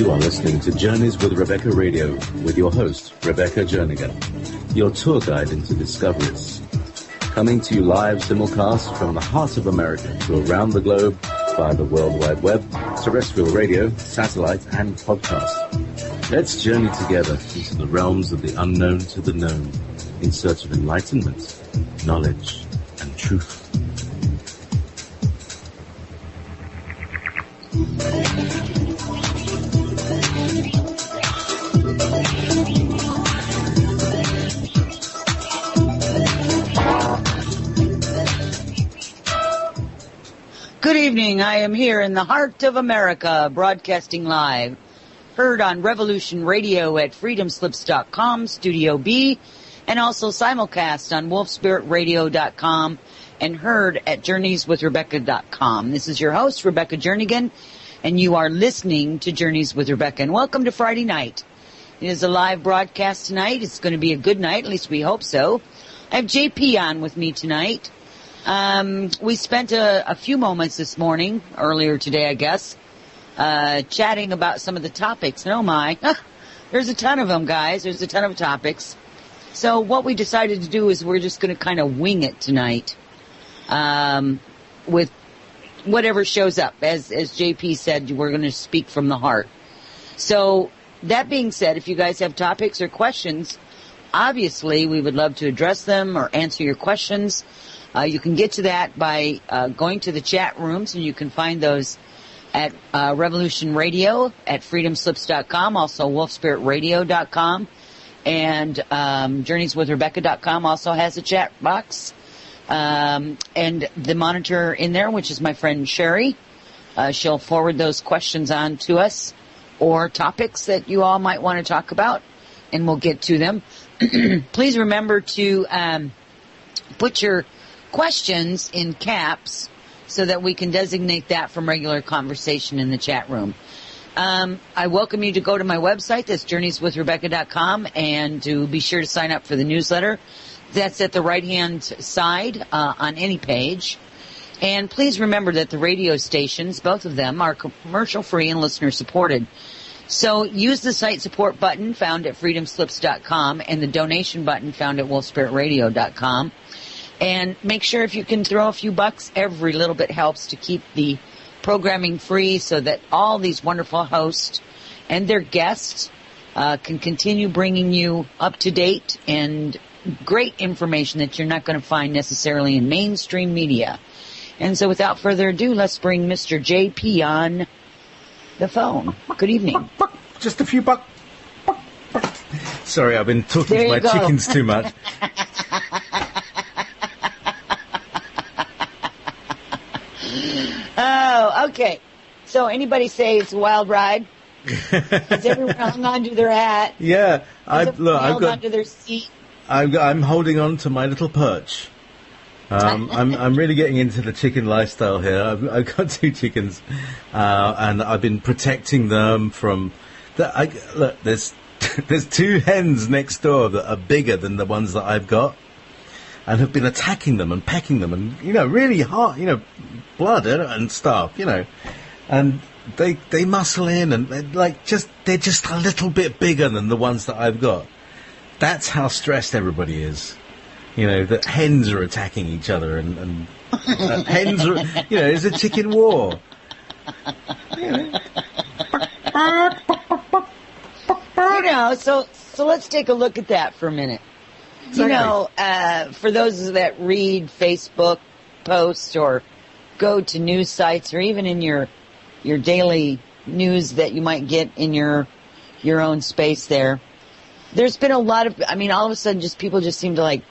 You are listening to Journeys with Rebecca Radio with your host, Rebecca Jernigan, your tour guide into discoveries. Coming to you live simulcast from the heart of America to around the globe via the World Wide Web, terrestrial radio, satellite, and podcast. Let's journey together into the realms of the unknown to the known in search of enlightenment, knowledge, and truth. Good evening. I am here in the heart of America, broadcasting live. Heard on Revolution Radio at freedomslips.com, Studio B, and also simulcast on wolfspiritradio.com and heard at journeyswithrebecca.com. This is your host, Rebecca Jernigan, and you are listening to Journeys with Rebecca. And welcome to Friday night. It is a live broadcast tonight. It's going to be a good night, at least we hope so. I have JP on with me tonight. We spent a few moments this morning, earlier today, I guess, chatting about some of the topics. And oh my, there's a ton of them, guys. There's a ton of topics. So what we decided to do is we're just going to kind of wing it tonight, with whatever shows up. As JP said, we're going to speak from the heart. So that being said, if you guys have topics or questions, obviously we would love to address them or answer your questions. You can get to that by going to the chat rooms, and you can find those at Revolution Radio at freedomslips.com, also wolfspiritradio.com, and journeyswithrebecca.com also has a chat box. And the monitor in there, which is my friend Sherry, she'll forward those questions on to us or topics that you all might want to talk about, and we'll get to them. Please remember to put your questions in caps so that we can designate that from regular conversation in the chat room. I welcome you to go to my website, that's journeyswithrebecca.com, and to be sure to sign up for the newsletter. That's at the right-hand side on any page. And please remember that the radio stations, both of them, are commercial-free and listener-supported. So use the site support button found at freedomslips.com and the donation button found at wolfspiritradio.com. And make sure if you can throw a few bucks, every little bit helps to keep the programming free so that all these wonderful hosts and their guests can continue bringing you up-to-date and great information that you're not going to find necessarily in mainstream media. And so without further ado, let's bring Mr. JP on the phone. Good evening. Just a few bucks. Sorry, I've been talking to my chickens too much. Oh, okay. So anybody say it's a wild ride? Has everyone hung onto their hat? Yeah, I've got onto their seat. I'm holding on to my little perch. I'm really getting into the chicken lifestyle here. I've got two chickens, and I've been protecting them from. Look, there's two hens next door that are bigger than the ones that I've got, and have been attacking them and pecking them, and really hard, blood and stuff, and they muscle in, and they're just a little bit bigger than the ones that I've got. That's how stressed everybody is. That hens are attacking each other, and hens are, it's a chicken war. So let's take a look at that for a minute. Exactly. For those that read Facebook posts or go to news sites or even in your daily news that you might get in your own space there's been a lot of, all of a sudden people just seem to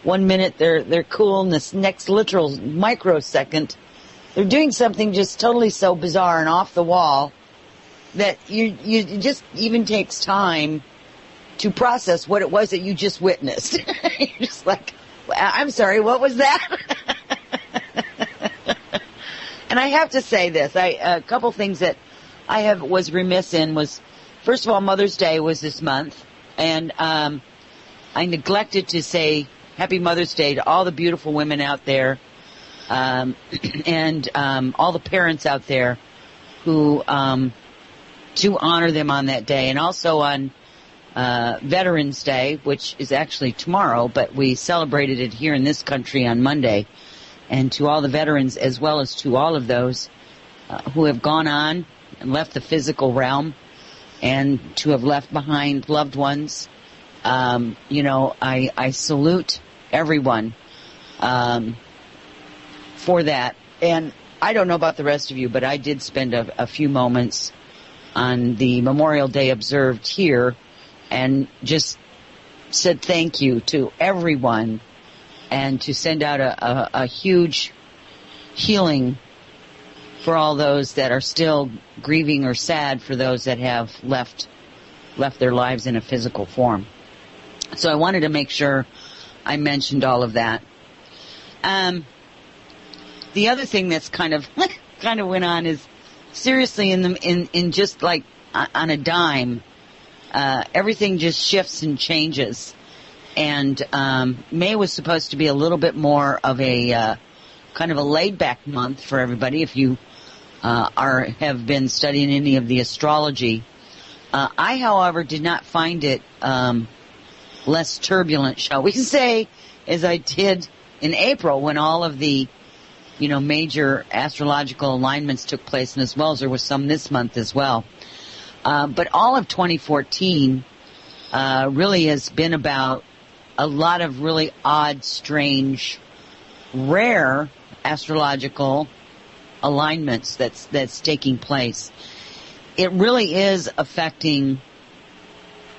1 minute they're cool, and this next literal microsecond they're doing something just totally so bizarre and off the wall that it just even takes time to process what it was that you just witnessed. You're just like, I'm sorry, what was that? And I have to say this, a couple things that I was remiss in was, first of all, Mother's Day was this month, and I neglected to say Happy Mother's Day to all the beautiful women out there, and all the parents out there who to honor them on that day. And also on Veterans Day, which is actually tomorrow, but we celebrated it here in this country on Monday. And to all the veterans, as well as to all of those who have gone on and left the physical realm, and to have left behind loved ones, I salute everyone for that. And I don't know about the rest of you, but I did spend a few moments on the Memorial Day observed here and just said thank you to everyone, and to send out a huge healing for all those that are still grieving or sad for those that have left their lives in a physical form. So I wanted to make sure I mentioned all of that. The other thing that's kind of went on is, seriously, in just like on a dime, everything just shifts and changes. And May was supposed to be a little bit more of a kind of a laid-back month for everybody. If you have been studying any of the astrology, I, however, did not find it less turbulent, shall we say, as I did in April, when all of the major astrological alignments took place, and as well as there was some this month as well. But all of 2014 really has been about a lot of really odd, strange, rare astrological alignments that's taking place. It really is affecting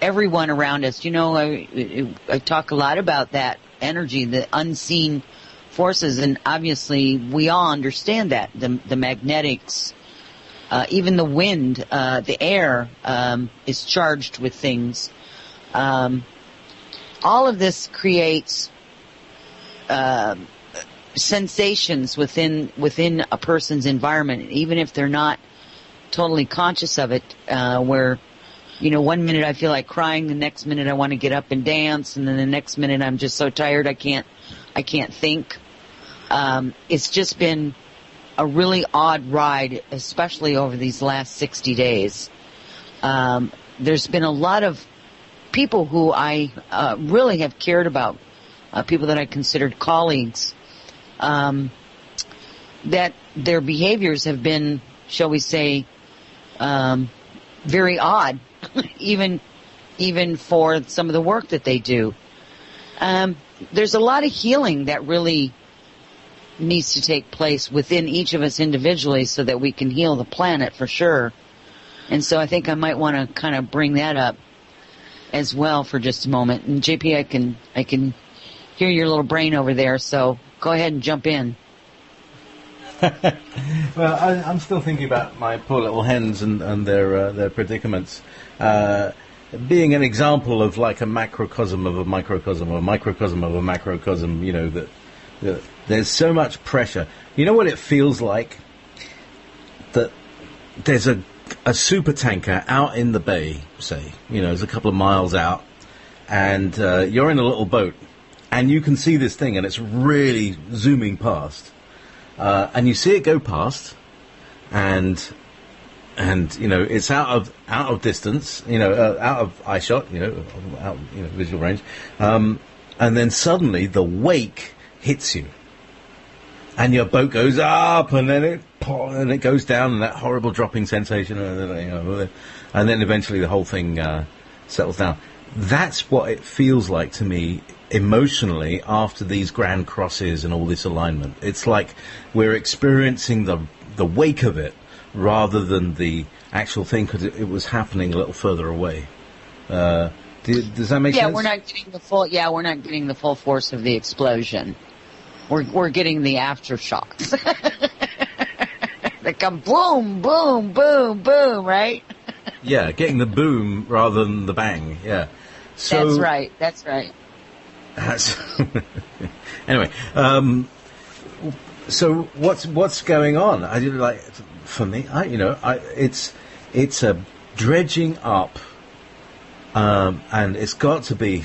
everyone around us. I talk a lot about that energy, the unseen forces, and obviously we all understand that. The magnetics, even the wind, the air is charged with things. All of this creates sensations within a person's environment, even if they're not totally conscious of it, where, 1 minute I feel like crying, the next minute I want to get up and dance, and then the next minute I'm just so tired I can't think. It's just been a really odd ride, especially over these last 60 days. There's been a lot of people who I really have cared about, people that I considered colleagues, that their behaviors have been, shall we say, very odd, even for some of the work that they do. There's a lot of healing that really needs to take place within each of us individually so that we can heal the planet for sure. And so I think I might want to kind of bring that up as well for just a moment. And JP, I can hear your little brain over there, so go ahead and jump in. Well, I'm still thinking about my poor little hens and their predicaments. Being an example of like a macrocosm of a microcosm, or a microcosm of a macrocosm, that there's so much pressure. You know what it feels like? That there's a super tanker out in the bay, say, it's a couple of miles out, and you're in a little boat, and you can see this thing, and it's really zooming past, and you see it go past, and it's out of distance, out of eye shot, out visual range, and then suddenly the wake hits you, and your boat goes up, and then it goes down, and that horrible dropping sensation, and then eventually the whole thing settles down. That's what it feels like to me emotionally after these grand crosses and all this alignment. It's like we're experiencing the wake of it rather than the actual thing, because it was happening a little further away. Does that make sense? Yeah, we're not getting the full force of the explosion. We're getting the aftershocks. They come boom, boom, boom, boom, right? Yeah, getting the boom rather than the bang. Yeah. So That's right. Anyway, so what's going on? I like, for me, it's a dredging up And it's got to be,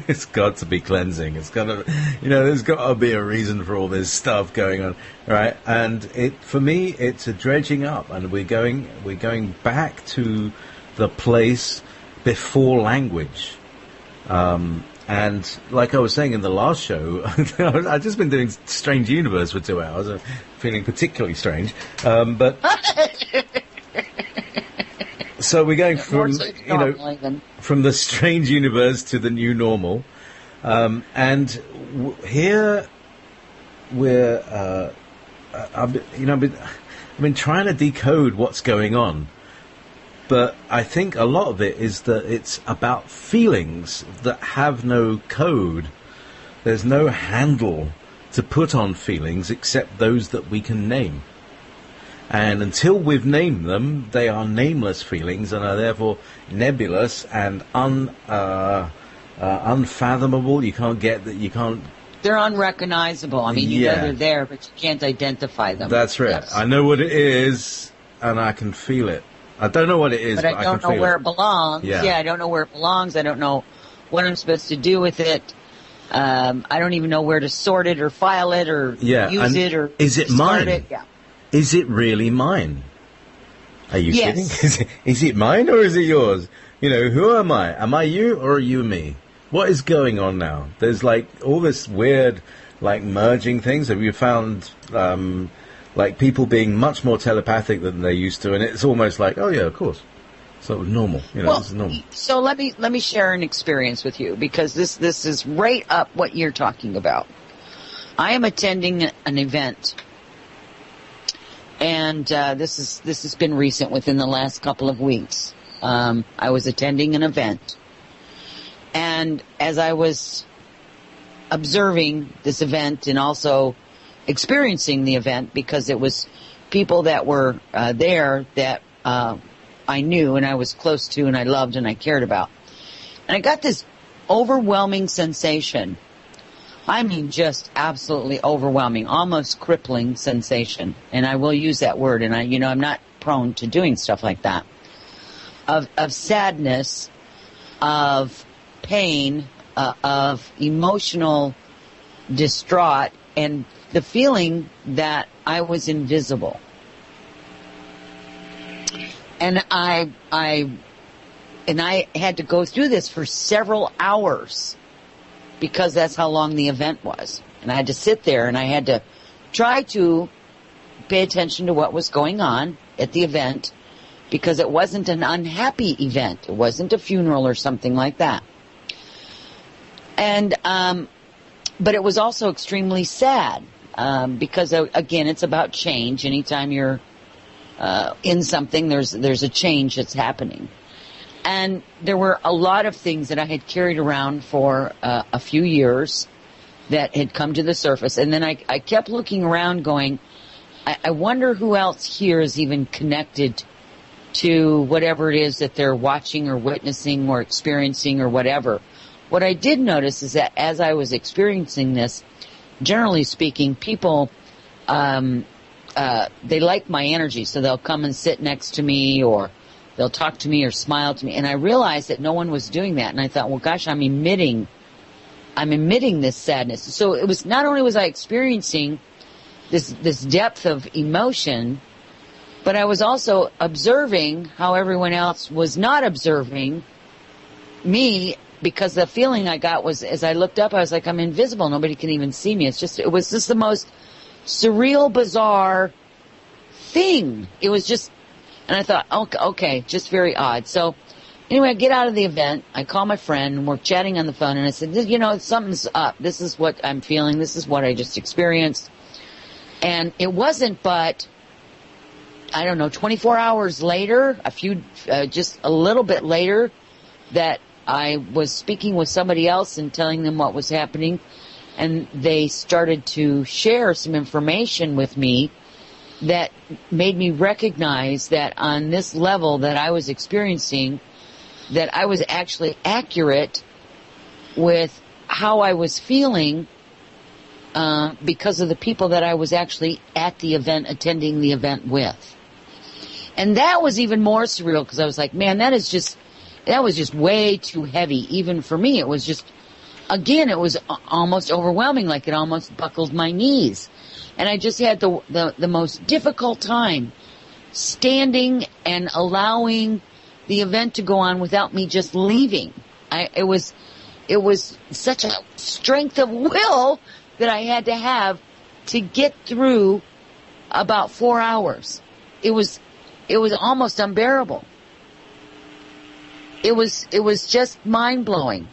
it's got to be cleansing. It's got to, there's got to be a reason for all this stuff going on, right? And for me, it's a dredging up, and we're going back to the place before language. And like I was saying in the last show, I've just been doing Strange Universe for 2 hours. I'm feeling particularly strange, but. So we're going from, from the strange universe to the new normal, and here we're, I've been trying to decode what's going on, but I think a lot of it is that it's about feelings that have no code. There's no handle to put on feelings except those that we can name. And until we've named them, they are nameless feelings and are therefore nebulous and unfathomable. You can't get that. You can't. They're unrecognizable. I mean, you know they're there, but you can't identify them. That's right. Yes. I know what it is, and I can feel it. I don't know what it is, but I don't know where it belongs. Yeah, I don't know where it belongs. I don't know what I'm supposed to do with it. I don't even know where to sort it or file it or use it or is it mine? It. Yeah. Is it really mine? Are you yes. kidding? Is it mine or is it yours? Who am I? Am I you or are you me? What is going on now? There's like all this weird, like merging things. Have you found, like people being much more telepathic than they used to? And it's almost like, oh yeah, of course. So normal. This is normal. So let me share an experience with you because this is right up what you're talking about. I am attending an event. And this has been recent, within the last couple of weeks. I was attending an event, and as I was observing this event and also experiencing the event, because it was people that were there that I knew and I was close to and I loved and I cared about, and I got this overwhelming sensation. I mean, just absolutely overwhelming, almost crippling sensation. And I will use that word. And I'm not prone to doing stuff like that. Of sadness, of pain, of emotional distraught, and the feeling that I was invisible. And I had to go through this for several hours, because that's how long the event was. And I had to sit there and I had to try to pay attention to what was going on at the event, because it wasn't an unhappy event. It wasn't a funeral or something like that. And, but it was also extremely sad, because again, it's about change. Anytime you're, in something, there's a change that's happening. And there were a lot of things that I had carried around for a few years that had come to the surface. And then I kept looking around going, I wonder who else here is even connected to whatever it is that they're watching or witnessing or experiencing or whatever. What I did notice is that as I was experiencing this, generally speaking, people, they like my energy. So they'll come and sit next to me, or they'll talk to me or smile to me. And I realized that no one was doing that. And I thought, well, gosh, I'm emitting this sadness. So it was, not only was I experiencing this depth of emotion, but I was also observing how everyone else was not observing me, because the feeling I got was, as I looked up, I was like, I'm invisible. Nobody can even see me. It was just the most surreal, bizarre thing. It was just, and I thought, okay, just very odd. So anyway, I get out of the event. I call my friend, and we're chatting on the phone. And I said, something's up. This is what I'm feeling. This is what I just experienced. And it wasn't but, 24 hours later, just a little bit later, that I was speaking with somebody else and telling them what was happening. And they started to share some information with me that made me recognize that on this level that I was experiencing, that I was actually accurate with how I was feeling, because of the people that I was actually at the event, attending the event with. And that was even more surreal, because I was like, man, that is just That was just way too heavy, even for me. It was just, again, it was almost overwhelming, like it almost buckled my knees. And I just had the most difficult time standing and allowing the event to go on without me just leaving. It was such a strength of will that I had to have to get through about 4 hours. It was almost unbearable. It was just mind-blowing.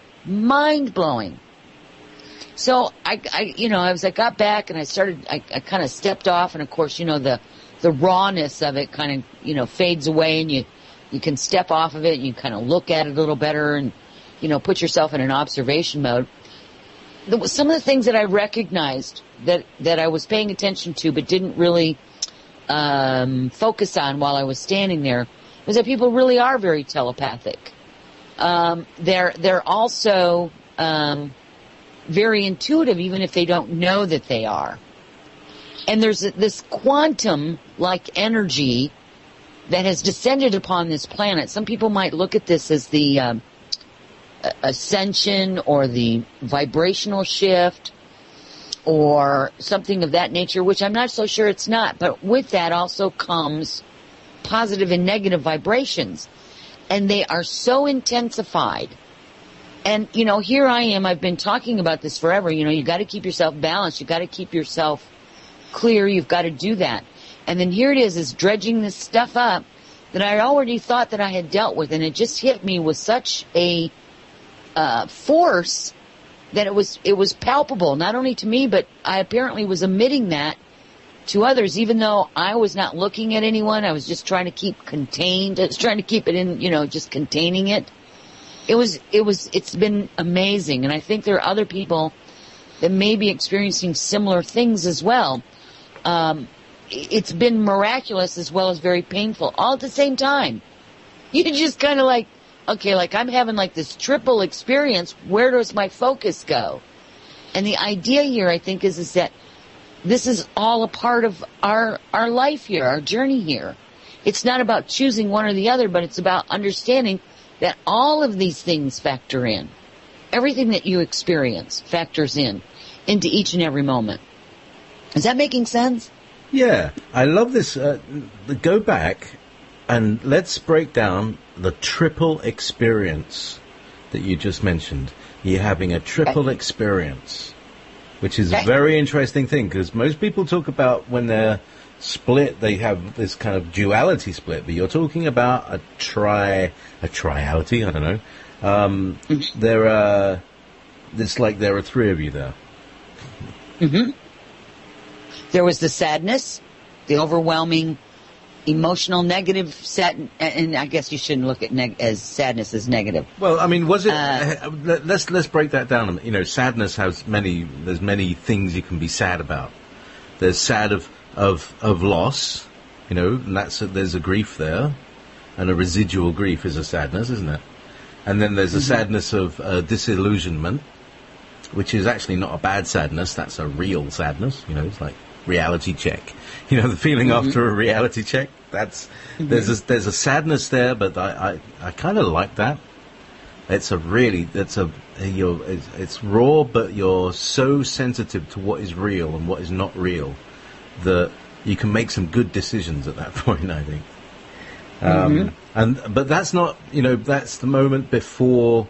So as I got back and I kind of stepped off, and of course, the rawness of it kind of, fades away, and you can step off of it and you kind of look at it a little better and, put yourself in an observation mode. Some of the things that I recognized that I was paying attention to but didn't really focus on while I was standing there was that people really are very telepathic. They're also very intuitive, even if they don't know that they are. And there's this quantum-like energy that has descended upon this planet. Some people might look at this as the ascension or the vibrational shift or something of that nature, which I'm not so sure it's not. But with that also comes positive and negative vibrations. And they are so intensified. And, here I am. I've been talking about this forever. You got to keep yourself balanced. You got to keep yourself clear. You've got to do that. And then here it is dredging this stuff up that I already thought that I had dealt with. And it just hit me with such a force that it was palpable, not only to me, but I apparently was emitting that to others, even though I was not looking at anyone. I was just trying to keep contained. I was trying to keep it in, just containing it. It's been amazing. And I think there are other people that may be experiencing similar things as well. It's been miraculous as well as very painful all at the same time. You just kind of like, okay, like I'm having like this triple experience. Where does my focus go? And the idea here, I think, is that this is all a part of our life here, our journey here. It's not about choosing one or the other, but it's about understanding that all of these things factor in. Everything that you experience factors into each and every moment. Is that making sense? Yeah, I love this. Go back and let's break down the triple experience that you just mentioned. You're having a triple experience, which is a very interesting thing, because most people talk about when they're split, they have this kind of duality split, but you're talking about a triality, I don't know. It's like there are three of you there. Mm-hmm. There was the sadness, the overwhelming emotional negative and I guess you shouldn't look at as sadness as negative. Well, I mean, was it? Let's break that down. Sadness has there's many things you can be sad about. There's sad of loss, and there's a grief there, and a residual grief is a sadness, isn't it? And then there's a sadness of disillusionment, which is actually not a bad sadness. That's a real sadness. It's like reality check. The feeling after a reality check. There's a sadness there, but I kind of like that. It's raw, but you're so sensitive to what is real and what is not real that you can make some good decisions at that point, I think. But that's not, that's the moment before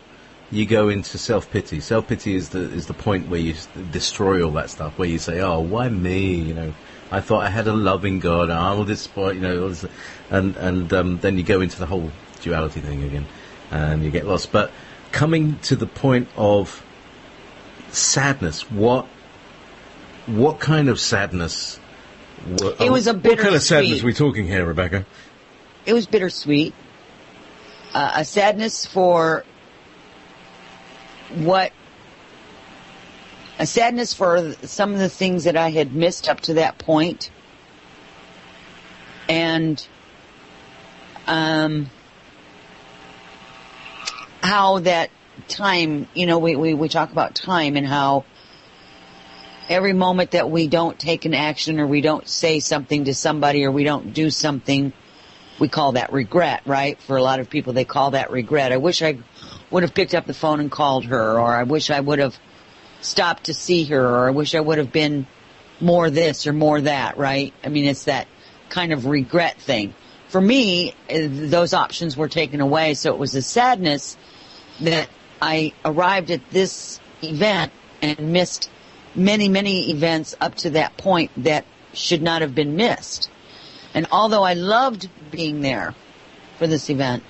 you go into self-pity. Self-pity is the point where you destroy all that stuff, where you say, oh, why me? I thought I had a loving God. All this, all this, and then you go into the whole duality thing again, and you get lost. But coming to the point of sadness, what kind of sadness? It was a bittersweet. What kind of sadness are we talking here, Rebecca? It was bittersweet. A sadness for some of the things that I had missed up to that point. And how that time, we talk about time and how every moment that we don't take an action or we don't say something to somebody or we don't do something we call that regret, right? For a lot of people, they call that regret. I wish I would have picked up the phone and called her, or I wish I would have stopped to see her, or I wish I would have been more this or more that, right? I mean, it's that kind of regret thing. For me, those options were taken away, so it was a sadness that I arrived at this event and missed many, many events up to that point that should not have been missed. And although I loved being there for this event,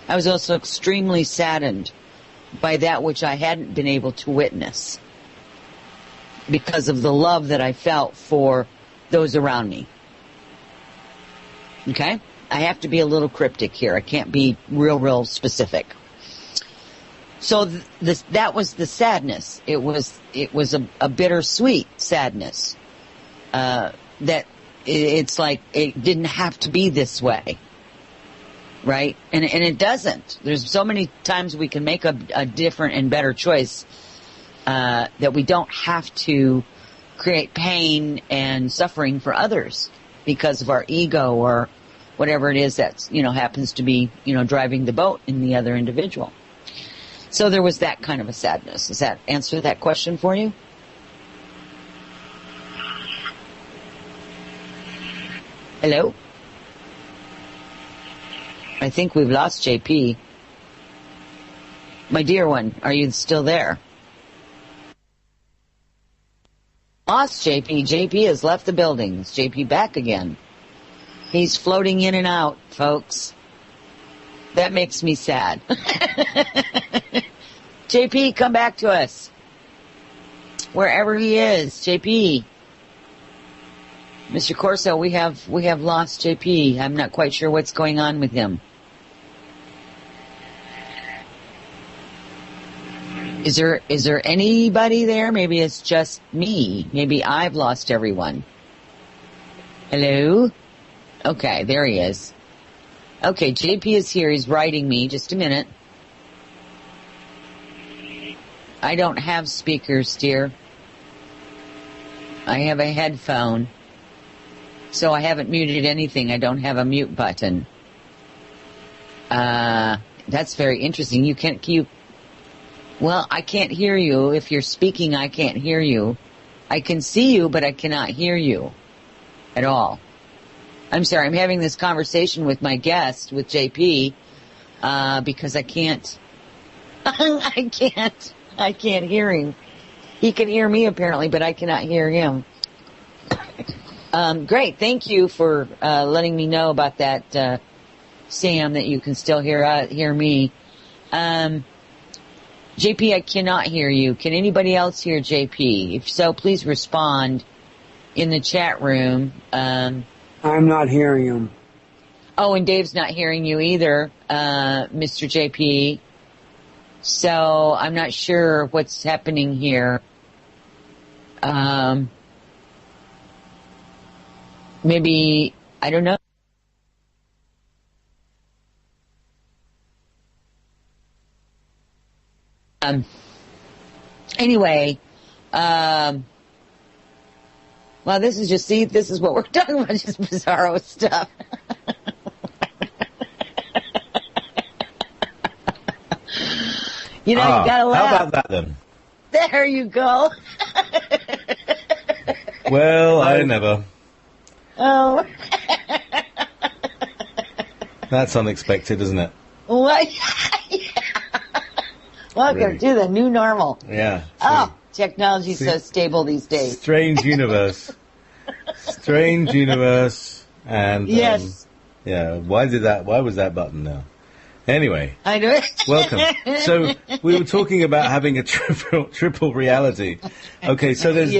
I was also extremely saddened by that which I hadn't been able to witness because of the love that I felt for those around me. Okay? I have to be a little cryptic here. I can't be real specific. So that was the sadness. It was a bittersweet sadness. That it's like it didn't have to be this way. Right? And it doesn't. There's so many times we can make a different and better choice, that we don't have to create pain and suffering for others because of our ego or whatever it is that's, happens to be, driving the boat in the other individual. So there was that kind of a sadness. Does that answer that question for you? Hello? I think we've lost JP. My dear one, are you still there? Lost JP. JP has left the building. Is JP back again? He's floating in and out, folks. That makes me sad. JP, come back to us. Wherever he is, JP. Mr. Corso, we have lost JP. I'm not quite sure what's going on with him. Is there anybody there? Maybe it's just me. Maybe I've lost everyone. Hello? Okay, there he is. Okay, JP is here. He's writing me. Just a minute. I don't have speakers, dear. I have a headphone. So I haven't muted anything. I don't have a mute button. That's very interesting. Well, I can't hear you. If you're speaking, I can't hear you. I can see you, but I cannot hear you at all. I'm sorry. I'm having this conversation with my guest, with JP, because I can't hear him. He can hear me apparently, but I cannot hear him. Great. Thank you for letting me know about that, Sam, that you can still hear me. JP, I cannot hear you. Can anybody else hear JP? If so, please respond in the chat room. I'm not hearing him. Oh, and Dave's not hearing you either, Mr. JP. So I'm not sure what's happening here. Maybe, I don't know. Anyway, well, this is what we're talking about, just bizarro stuff. You gotta laugh. How about that then? There you go. Well, I never. Oh. That's unexpected, isn't it? What? Welcome Really? to the new normal. Yeah. Oh, technology's so stable these days. Strange universe. Strange universe. And yes. Yeah. Why was that button there? Anyway. I know. Welcome. So we were talking about having a triple reality. Okay, so there's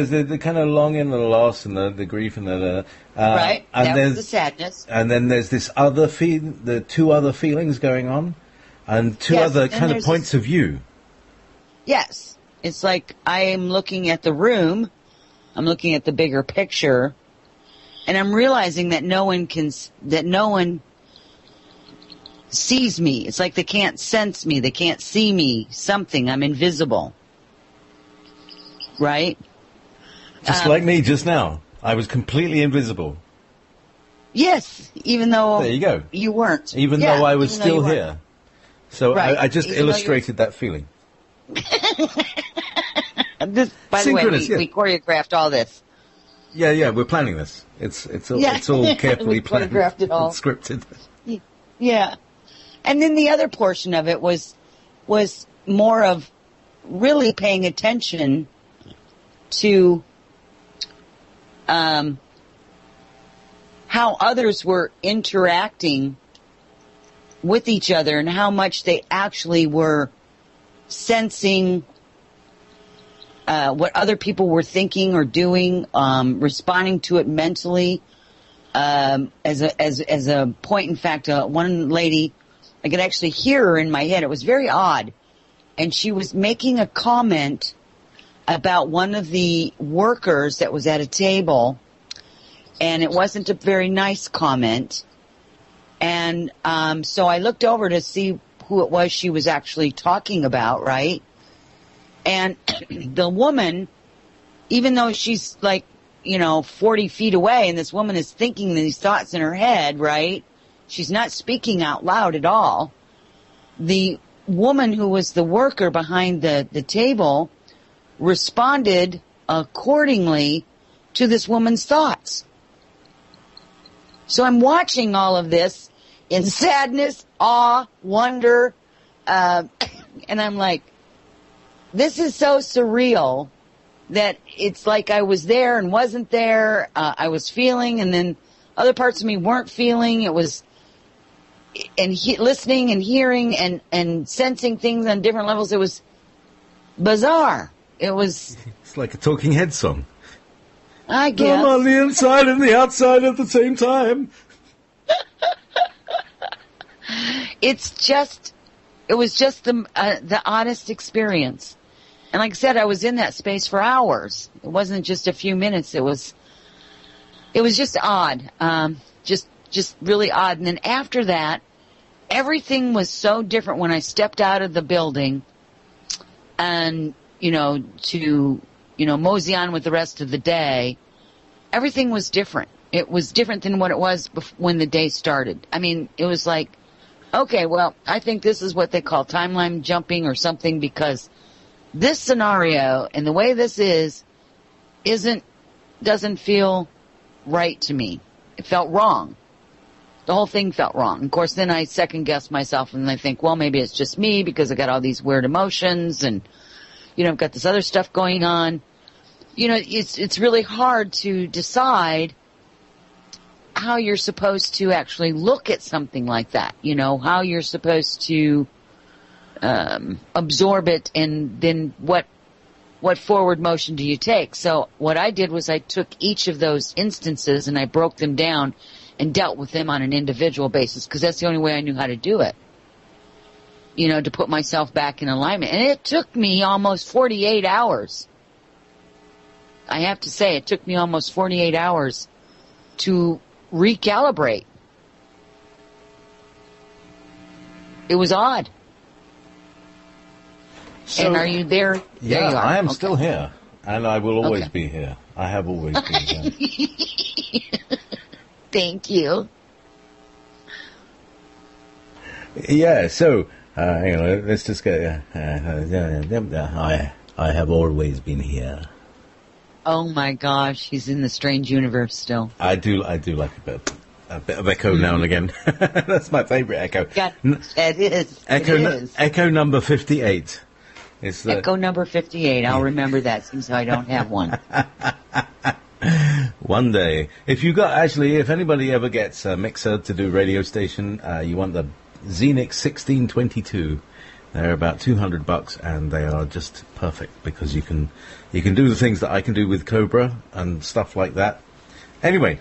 the kind of longing and the loss and the grief and the right. And that was the sadness. And then there's this other the two other feelings going on, and two other kind of points of view. Yes, it's like I am looking at the room, I'm looking at the bigger picture, and I'm realizing that no one sees me. It's like they can't sense me. They can't see me. Something. I'm invisible. Right? Just like me just now. I was completely invisible. Yes, even though there you go. You weren't. Even though I was still here. So right. I just illustrated that feeling. By the way, we choreographed all this. Yeah, we're planning this. It's all carefully planned. Choreographed it all. Scripted. Yeah. And then the other portion of it was more of really paying attention to how others were interacting with each other and how much they actually were sensing what other people were thinking or doing, responding to it mentally. As a point, in fact, one lady, I could actually hear her in my head. It was very odd. And she was making a comment about one of the workers that was at a table, and it wasn't a very nice comment. And so I looked over to see who it was she was actually talking about, right? And the woman, even though she's 40 feet away, and this woman is thinking these thoughts in her head, right? She's not speaking out loud at all. The woman who was the worker behind the table responded accordingly to this woman's thoughts. So I'm watching all of this in sadness, awe, wonder, and I'm like, this is so surreal that it's like I was there and wasn't there. I was feeling, and then other parts of me weren't feeling. It was, listening and hearing and sensing things on different levels. It was bizarre. It's like a Talking Heads song. I guess. I'm on the inside and the outside at the same time. It was just the oddest experience. And like I said, I was in that space for hours. It wasn't just a few minutes. It was just odd. Just really odd. And then after that, everything was so different when I stepped out of the building and, to mosey on with the rest of the day. Everything was different. It was different than what it was when the day started. I mean, it was like, okay, well, I think this is what they call timeline jumping or something, because this scenario and the way this doesn't feel right to me. It felt wrong. The whole thing felt wrong. Of course, then I second guess myself and I think, well, maybe it's just me because I got all these weird emotions and, I've got this other stuff going on. It's really hard to decide how you're supposed to actually look at something like that. How you're supposed to absorb it, and then what forward motion do you take? So what I did was I took each of those instances and I broke them down and dealt with them on an individual basis, because that's the only way I knew how to do it. To put myself back in alignment. And it took me almost 48 hours. I have to say, it took me almost 48 hours to recalibrate. It was odd. So, and are you there? Yeah, there you are. I am okay. still here. And I will always be here. I have always been here. Thank you. Yeah, so, let's just get... I have always been here. Oh my gosh, he's in the strange universe still. I do like a bit of echo now and again. That's my favourite echo. Yeah, it is. Echo number 58. Echo number 58. I'll remember that since I don't have one. One day. If anybody ever gets a mixer to do radio station, you want the Xenix 1622. They're about $200 and they are just perfect because you can do the things that I can do with Cobra and stuff like that. Anyway,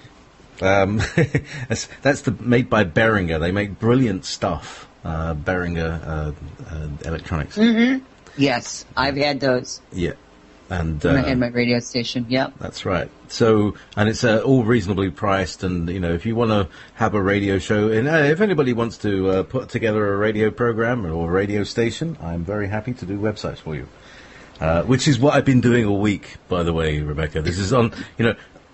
that's made by Behringer. They make brilliant stuff. Behringer Electronics. Mm-hmm. Yes, I've had those. Yeah. And when I had my radio station, yep. That's right. So, and it's all reasonably priced, and, if you want to have a radio show, and if anybody wants to put together a radio program or a radio station, I'm very happy to do websites for you. Which is what I've been doing all week, by the way, Rebecca. This is on,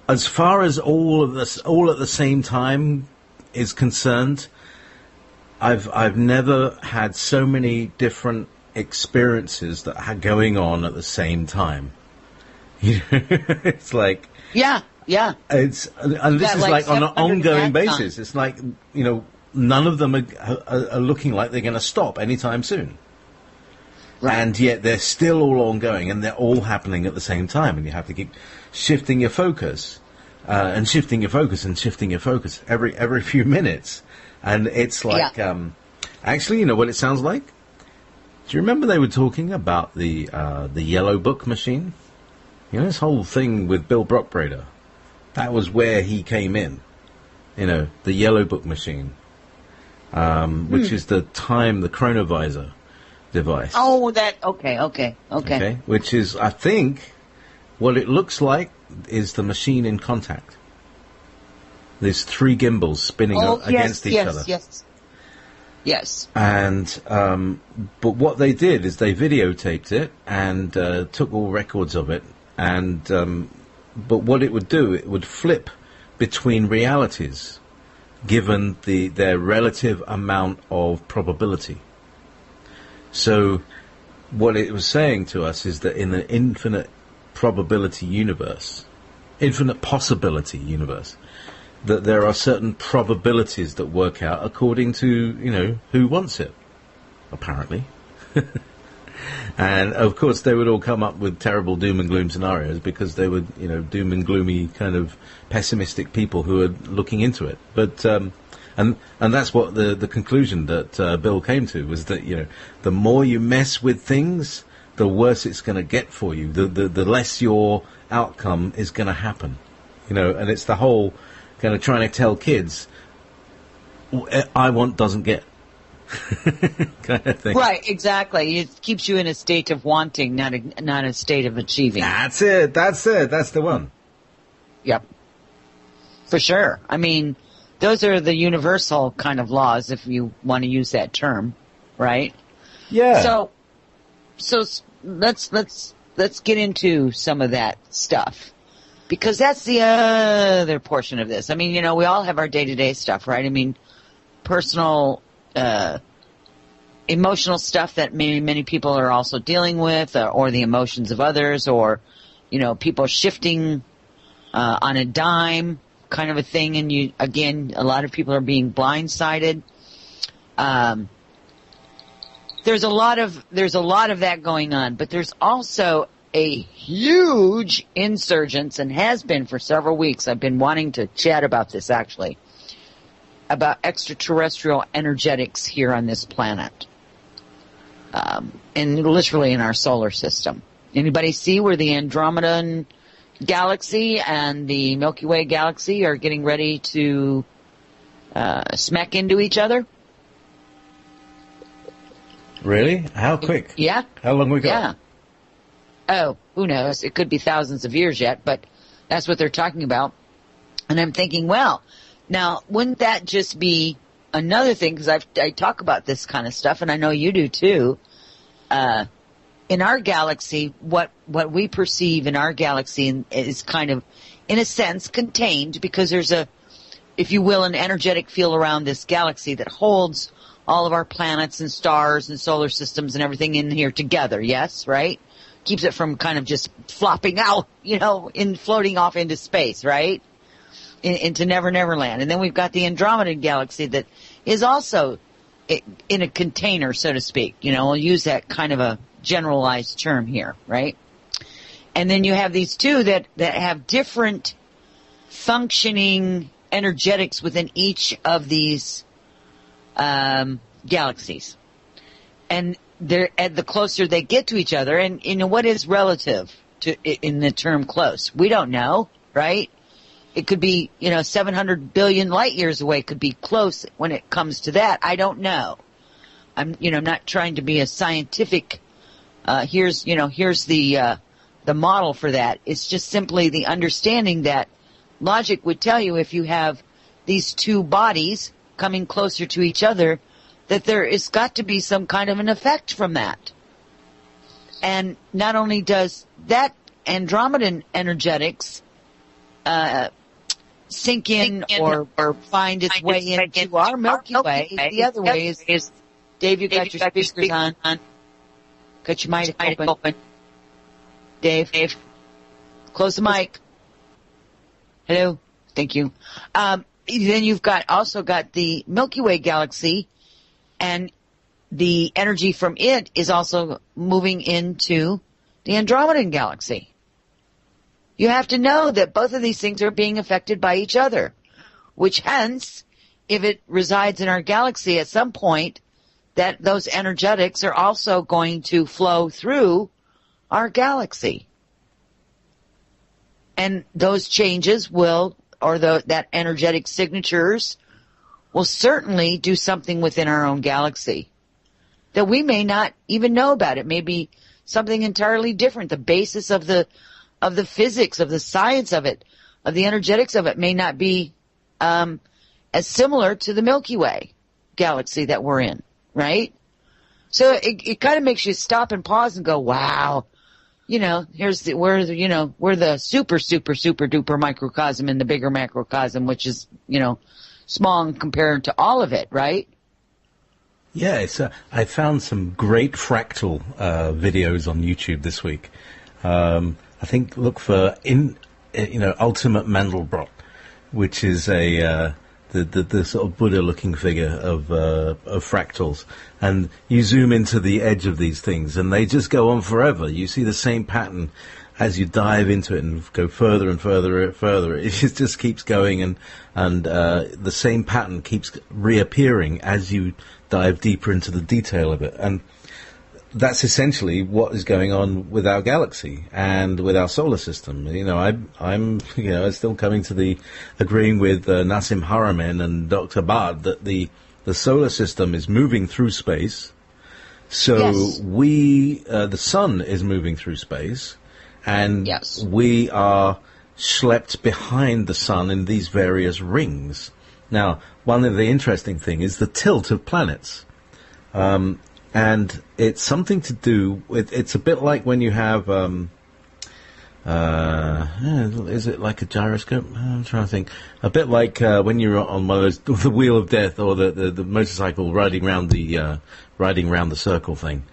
as far as all of this, all at the same time is concerned, I've never had so many different experiences that are going on at the same time. You know, it's like yeah. and this is like on an ongoing basis. It's like, you know, none of them are looking like they're going to stop anytime soon. Right. And yet they're still all ongoing, and they're all happening at the same time, and you have to keep shifting your focus, and shifting your focus, and shifting your focus every few minutes. And it's like, actually, you know what it sounds like? Do you remember they were talking about the Yellow Book machine? You know, this whole thing with Bill Brockbrader. That was where he came in. You know, the Yellow Book machine, which is the chronovisor device. Oh, okay. Which is, I think, what it looks like is the machine in contact. There's 3 gimbals spinning against each other. Yes. And, but what they did is they videotaped it and took all records of it. And, but what it would do, it would flip between realities, given their relative amount of probability. So what it was saying to us is that in the infinite probability universe, infinite possibility universe, that there are certain probabilities that work out according to, you know, who wants it, apparently. And, of course, they would all come up with terrible doom and gloom scenarios because they were, you know, doom and gloomy kind of pessimistic people who are looking into it. But and that's what the conclusion that Bill came to was that, you know, the more you mess with things, the worse it's going to get for you. The less your outcome is going to happen. You know, and it's the whole kind of trying to tell kids, I want doesn't get. Kind of thing. Right, exactly. It keeps you in a state of wanting, not a state of achieving. That's it. That's the one. Yep. For sure. I mean, those are the universal kind of laws, if you want to use that term, right? Yeah. So let's get into some of that stuff, because that's the other portion of this. I mean, you know, we all have our day-to-day stuff, right? I mean, personal, emotional stuff that many people are also dealing with, or the emotions of others, or, you know, people shifting on a dime kind of a thing. And a lot of people are being blindsided. There's a lot of that going on, but there's also a huge insurgence, and has been for several weeks. I've been wanting to chat about this, actually, about extraterrestrial energetics here on this planet, and literally in our solar system. Anybody see where the Andromedan galaxy and the Milky Way galaxy are getting ready to smack into each other? Really? How quick? Yeah. How long we got? Yeah. Oh, who knows? It could be thousands of years yet, but that's what they're talking about. And I'm thinking, well, now, wouldn't that just be another thing? Because I talk about this kind of stuff, and I know you do too. In our galaxy, what we perceive in our galaxy is kind of, in a sense, contained, because there's if you will, an energetic field around this galaxy that holds all of our planets and stars and solar systems and everything in here together. Yes, right? Keeps it from kind of just flopping out, you know, floating off into space, right? Into Never Never Land. And then we've got the Andromeda galaxy that is also in a container, so to speak. You know, we'll use that kind of a generalized term here, right? And then you have these two that have different functioning energetics within each of these galaxies. And the closer they get to each other, and you know, what is relative to in the term close? We don't know, right? It could be, you know, 700 billion light years away could be close when it comes to that. I don't know. I'm not trying to be a scientific, here's the model for that. It's just simply the understanding that logic would tell you, if you have these two bodies coming closer to each other, that there is got to be some kind of an effect from that. And not only does that Andromedan energetics sink in or find its way into our Milky Way. The other way is, Dave, you got your speakers on. Got your mic open. Dave, close the mic. Hello. Thank you. Then you've also got the Milky Way galaxy, and the energy from it is also moving into the Andromedan galaxy. You have to know that both of these things are being affected by each other, which hence, if it resides in our galaxy at some point, that those energetics are also going to flow through our galaxy. And those changes that energetic signatures will certainly do something within our own galaxy that we may not even know about. It may be something entirely different. The basis of the physics, of the science of it, of the energetics of it may not be as similar to the Milky Way galaxy that we're in, right? So it kind of makes you stop and pause and go, wow, we're the super duper microcosm in the bigger macrocosm, which is, small compared to all of it, right? Yeah, I found some great fractal videos on YouTube this week. I think look for Ultimate Mandelbrot, which is the sort of Buddha-looking figure of fractals, and you zoom into the edge of these things, and they just go on forever. You see the same pattern as you dive into it and go further and further and further. It just keeps going, and the same pattern keeps reappearing as you dive deeper into the detail of it. And that's essentially what is going on with our galaxy and with our solar system. I'm still coming to the agreeing with Nassim Haramein and Dr. Bard that the solar system is moving through space. So yes. The sun is moving through space, and yes. we are schlepped behind the sun in these various rings. Now, one of the interesting things is the tilt of planets. And it's something to do with, it's a bit like when you have, is it like a gyroscope? I'm trying to think. A bit like when you're on one of those, the Wheel of Death, or the motorcycle riding around the circle thing,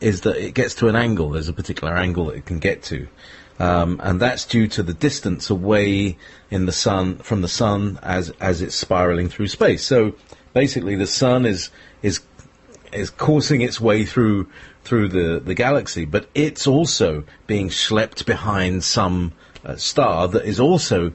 is that it gets to an angle. There's a particular angle that it can get to. And that's due to the distance away from the sun as it's spiraling through space. So basically the sun is coursing its way through the galaxy, but it's also being schlepped behind some star that is also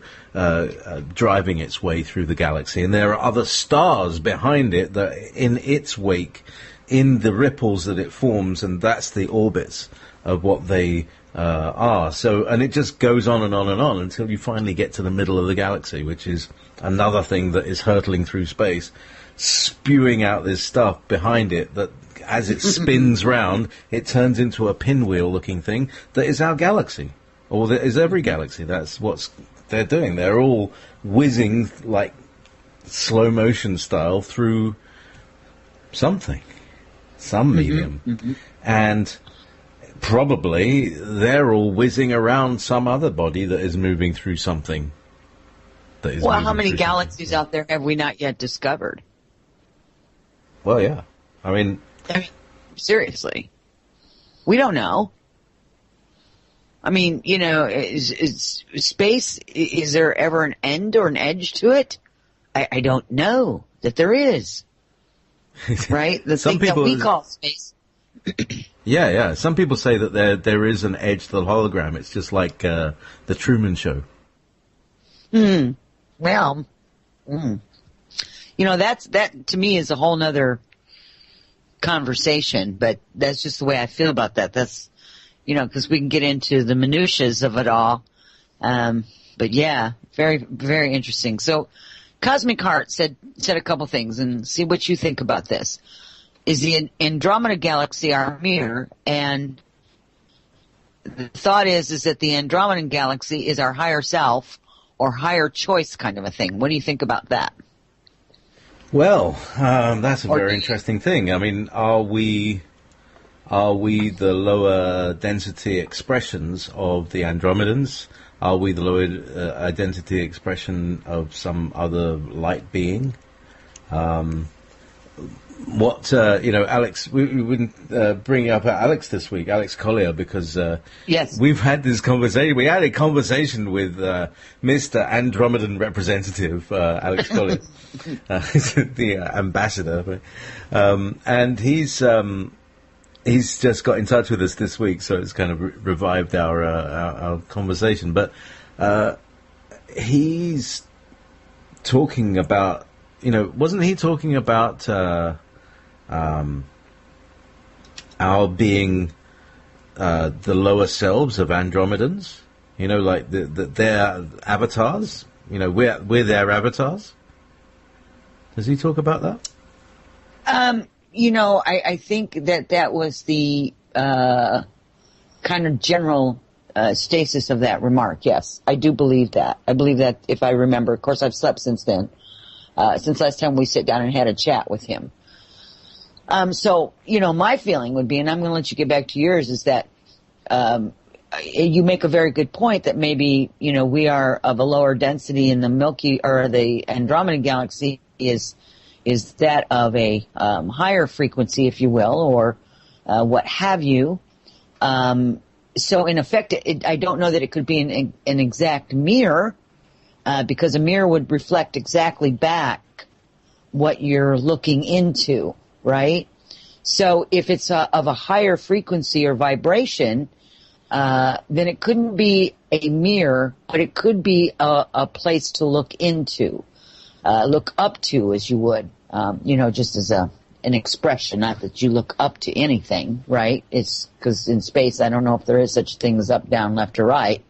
driving its way through the galaxy, and there are other stars behind it that in its wake, in the ripples that it forms, and that's the orbits of what they are. So, and it just goes on and on and on until you finally get to the middle of the galaxy, which is another thing that is hurtling through space, spewing out this stuff behind it that as it spins round, it turns into a pinwheel-looking thing that is our galaxy, or that is every galaxy. That's what they're doing. They're all whizzing like slow-motion style through something, some medium. And probably they're all whizzing around some other body that is moving through something. Well, how many galaxies out there have we not yet discovered? Well, yeah. I mean, seriously, we don't know. I mean, is space, is there ever an end or an edge to it? I don't know that there is. Right? The thing that we call space. Yeah. Some people say that there is an edge to the hologram. It's just like the Truman Show. Well, that to me is a whole nother conversation, but that's just the way I feel about that. That's, because we can get into the minutiae of it all. But yeah, very, very interesting. So Cosmic Heart said a couple things, and see what you think about this. Is the Andromeda Galaxy our mirror? And the thought is that the Andromedan Galaxy is our higher self or higher choice kind of a thing. What do you think about that? Well, that's a very interesting thing. I mean, are we Are we the lower density expressions of the Andromedans? Are we the lower identity expression of some other light being? Alex, we've been bringing up Alex this week, Alex Collier, because yes, we've had this conversation. We had a conversation with Mr. Andromedan representative, Alex Collier, the ambassador, and he's just got in touch with us this week, so it's kind of revived our conversation. But he's talking about, wasn't he talking about our being the lower selves of Andromedans? Like their avatars. We're their avatars. Does he talk about that? I think that was the kind of general stasis of that remark. Yes, I do believe that. I believe that, if I remember. Of course, I've slept since then, since last time we sit down and had a chat with him. So, my feeling would be, and I'm going to let you get back to yours, is that you make a very good point that maybe, we are of a lower density in the Milky, or the Andromeda galaxy is that of a higher frequency, if you will, or what have you. So in effect, I don't know that it could be an exact mirror, because a mirror would reflect exactly back what you're looking into, right? So if it's of a higher frequency or vibration, then it couldn't be a mirror, but it could be a place to look into. Look up to, as you would, just as an expression, not that you look up to anything, right? It's because in space, I don't know if there is such a thing as up, down, left, or right.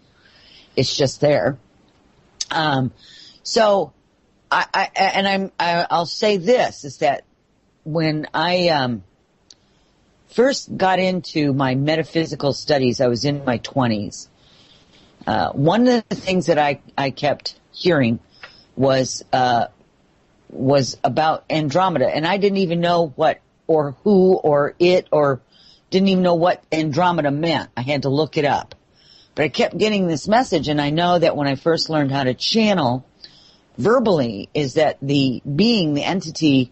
It's just there. So I'll say this, is that when I first got into my metaphysical studies, I was in my 20s. One of the things that I kept hearing was about Andromeda, and I didn't even know what or who or it, or didn't even know what Andromeda meant. I had to look it up. But I kept getting this message, and I know that when I first learned how to channel verbally, is that the being, the entity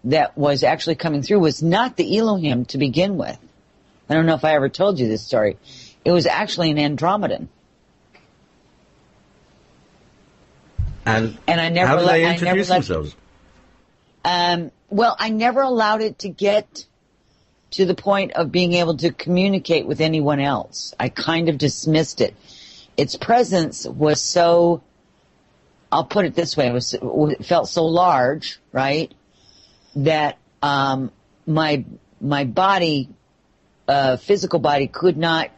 that was actually coming through was not the Elohim to begin with. I don't know if I ever told you this story. It was actually an Andromedan. And I never how did they introduce themselves? Well, I never allowed it to get to the point of being able to communicate with anyone else. I kind of dismissed it. Its presence was so, I'll put it this way, it felt so large, right, that my body, physical body, could not,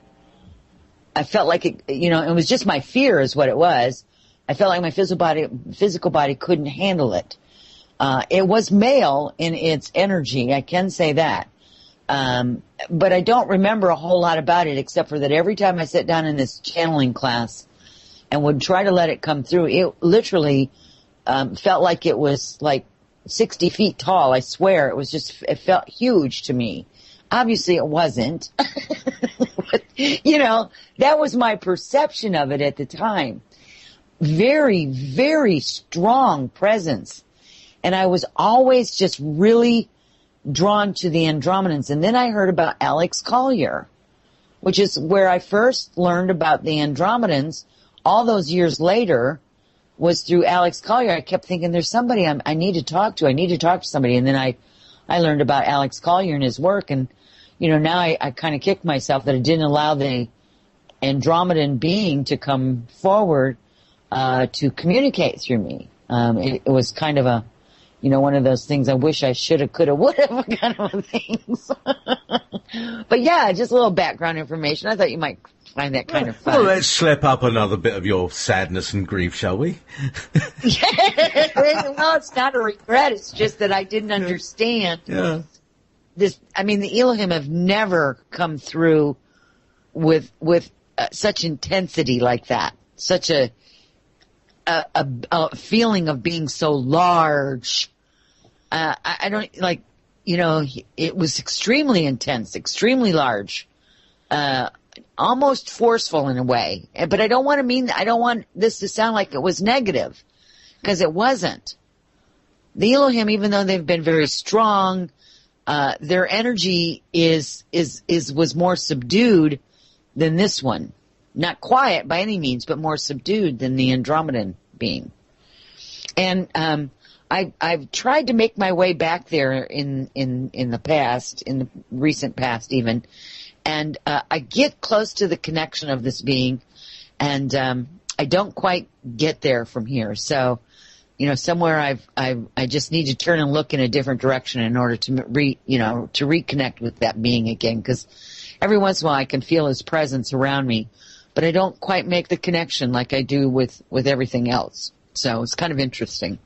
I felt like it, it was just my fear is what it was. I felt like my physical body couldn't handle it. It was male in its energy, I can say that. But I don't remember a whole lot about it, except for that every time I sat down in this channeling class and would try to let it come through, it literally felt like it was like 60 feet tall. I swear, it felt huge to me. Obviously it wasn't. But, that was my perception of it at the time. Very, very strong presence. And I was always just really drawn to the Andromedans. And then I heard about Alex Collier, which is where I first learned about the Andromedans all those years later, was through Alex Collier. I kept thinking, there's somebody I need to talk to. I need to talk to somebody. And then I learned about Alex Collier and his work. And, now I kind of kicked myself that I didn't allow the Andromedan being to come forward to communicate through me. It was kind of a, one of those things I wish I should have, could have, would have kind of things. But yeah, just a little background information. I thought you might find that kind of fun. Well, let's slip up another bit of your sadness and grief, shall we? Well, it's not a regret. It's just that I didn't understand this. I mean, the Elohim have never come through with such intensity like that. Such a feeling of being so large. I don't, like, it was extremely intense, extremely large, almost forceful in a way. But I don't want this to sound like it was negative, because it wasn't. The Elohim, even though they've been very strong, their energy was more subdued than this one. Not quiet by any means, but more subdued than the Andromedan being. And I've tried to make my way back there in the past, in the recent past even, and I get close to the connection of this being, and I don't quite get there from here. So, somewhere I just need to turn and look in a different direction in order to reconnect with that being again, because every once in a while I can feel his presence around me, but I don't quite make the connection like I do with everything else. So it's kind of interesting.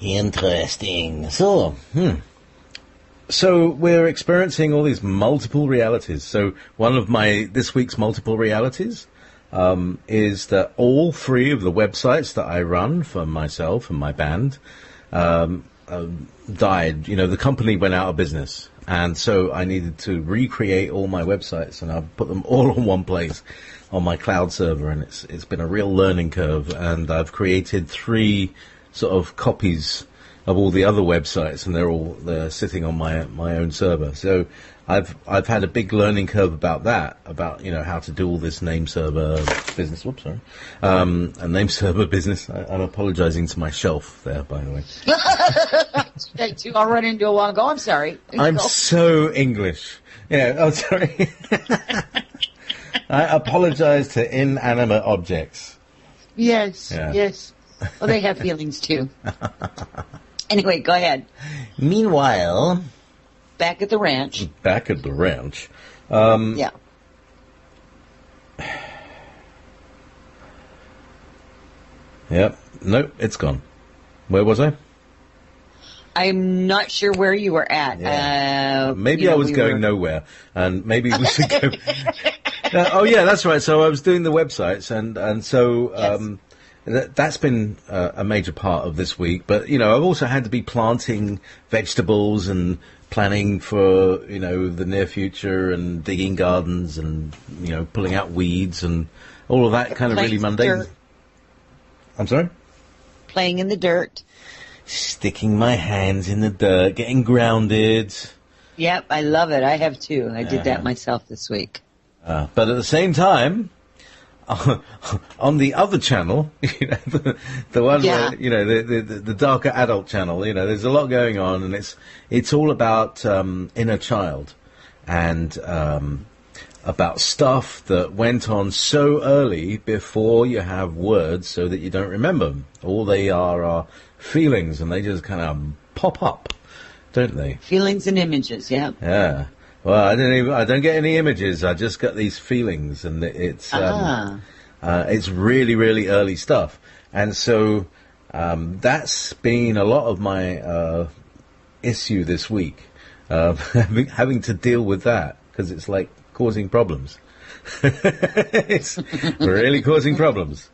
Interesting. So we're experiencing all these multiple realities. So one of this week's multiple realities is that all three of the websites that I run for myself and my band died. The company went out of business. And so I needed to recreate all my websites, and I've put them all on one place on my cloud server, and it's been a real learning curve. And I've created 3 sort of copies of all the other websites, and they're sitting on my own server. So I've had a big learning curve about that, about how to do all this name server business. Whoops, sorry, a name server business. I'm apologizing to my shelf there, by the way. I'll run into a while ago. I'm sorry. I'm so English. Oh, sorry. I apologize to inanimate objects. Yes, yes. Well, they have feelings too. Anyway, go ahead. Meanwhile, back at the ranch. Yeah. Yep. Nope, it's gone. Where was I? I'm not sure where you were at. Yeah. Maybe I was going nowhere, and maybe we should go. Oh yeah, that's right. So I was doing the websites, and so that's been a major part of this week. But I've also had to be planting vegetables and planning for the near future, and digging gardens, and pulling out weeds and all of that kind of really mundane. I'm sorry? Playing in the dirt. Sticking my hands in the dirt, getting grounded. Yep, I love it. I have too. I did that myself this week. But at the same time, on the other channel, the one where, the darker adult channel, there's a lot going on, and it's all about inner child, and about stuff that went on so early before you have words, so that you don't remember them. All they are feelings, and they just kind of pop up, don't they? Feelings and images, yeah. Yeah. Well, I don't get any images. I just get these feelings, and it's really, really early stuff. And so that's been a lot of my issue this week, having to deal with that, because it's like causing problems. It's really causing problems.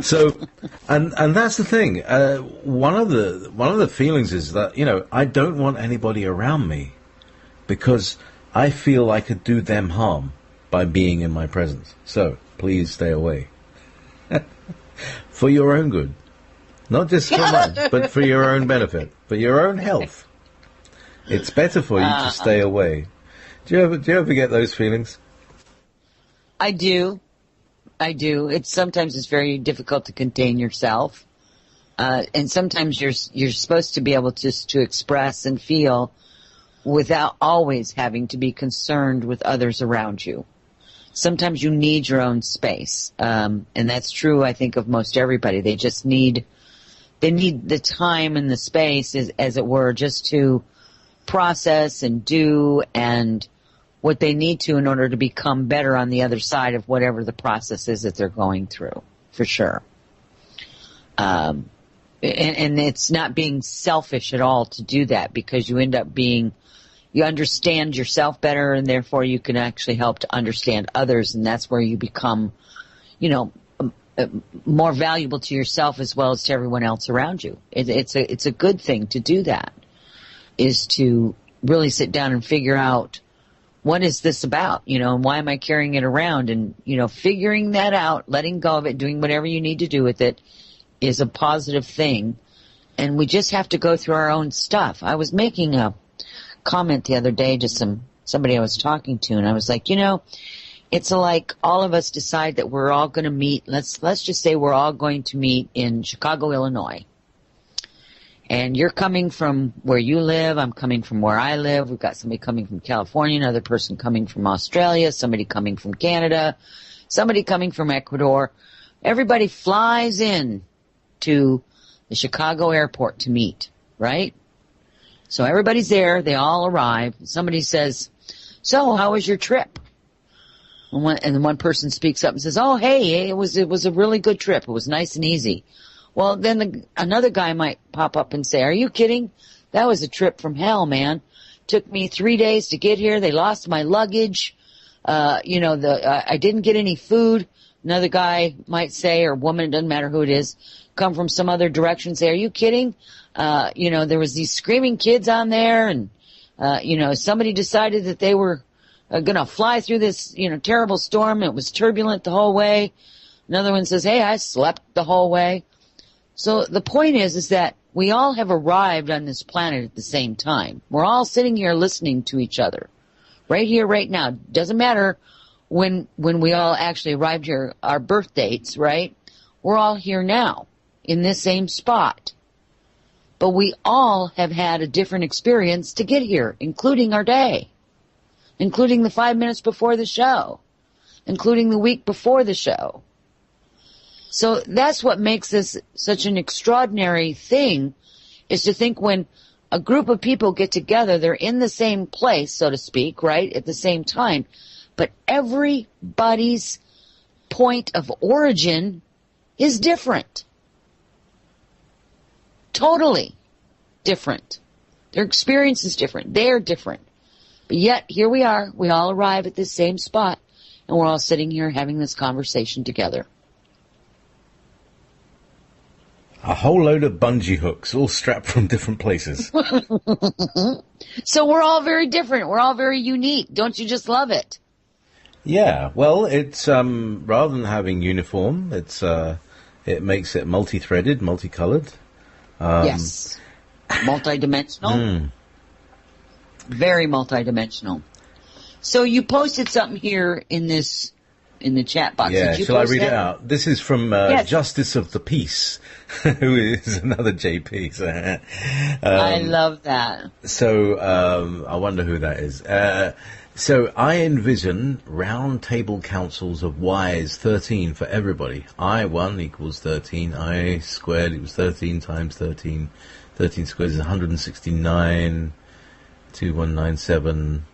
So, and that's the thing. One of the feelings is that I don't want anybody around me, because I feel I could do them harm by being in my presence. So please stay away, for your own good, not just for mine, but for your own benefit, for your own health. It's better for you to stay away. Do you ever get those feelings? I do. Sometimes it's very difficult to contain yourself, and sometimes you're supposed to be able to express and feel without always having to be concerned with others around you. Sometimes you need your own space, and that's true, I think, of most everybody. They just need the time and the space, as it were, just to process and do and what they need to in order to become better on the other side of whatever the process is that they're going through, for sure. And it's not being selfish at all to do that, because you end up you understand yourself better, and therefore you can actually help to understand others, and that's where you become, more valuable to yourself as well as to everyone else around you. It's a good thing to do that. is to really sit down and figure out what is this about, and why am I carrying it around? And, figuring that out, letting go of it, doing whatever you need to do with it is a positive thing. And we just have to go through our own stuff. I was making a comment the other day to somebody I was talking to, and I was like, it's like all of us decide that we're all going to meet. Let's just say we're all going to meet in Chicago, Illinois. And you're coming from where you live. I'm coming from where I live. We've got somebody coming from California, another person coming from Australia, somebody coming from Canada, somebody coming from Ecuador. Everybody flies in to the Chicago airport to meet, right? So everybody's there. They all arrive. Somebody says, so how was your trip? And then one person speaks up and says, oh, hey, it was a really good trip. It was nice and easy. Well, then another guy might pop up and say, are you kidding? That was a trip from hell, man. Took me 3 days to get here. They lost my luggage. I didn't get any food. Another guy might say, or woman, it doesn't matter who it is, come from some other direction, say, are you kidding? There was these screaming kids on there, and, somebody decided that they were going to fly through this, terrible storm. It was turbulent the whole way. Another one says, hey, I slept the whole way. So the point is that we all have arrived on this planet at the same time. We're all sitting here listening to each other. Right here, right now. Doesn't matter when we all actually arrived here, our birth dates, right? We're all here now in this same spot. But we all have had a different experience to get here, including our day, including the 5 minutes before the show, including the week before the show. So that's what makes this such an extraordinary thing, is to think when a group of people get together, they're in the same place, so to speak, right, at the same time, but everybody's point of origin is different. Totally different. Their experience is different. They're different. But yet, here we are. We all arrive at this same spot, and we're all sitting here having this conversation together. A whole load of bungee hooks, all strapped from different places. So we're all very different. We're all very unique. Don't you just love it? Yeah. Well, it's rather than having uniform, it makes it multi-threaded, multicolored. Yes. Multidimensional. Very multidimensional. So you posted something here in the chat box. Yeah, Did you shall I read that? it out? This is from Yes. Justice of the Peace, who is another JP. So, I love that. So I wonder who that is. So I envision round table councils of Y's 13 for everybody. I1 equals 13. I squared equals 13 times 13. 13 squared is 169. 2197,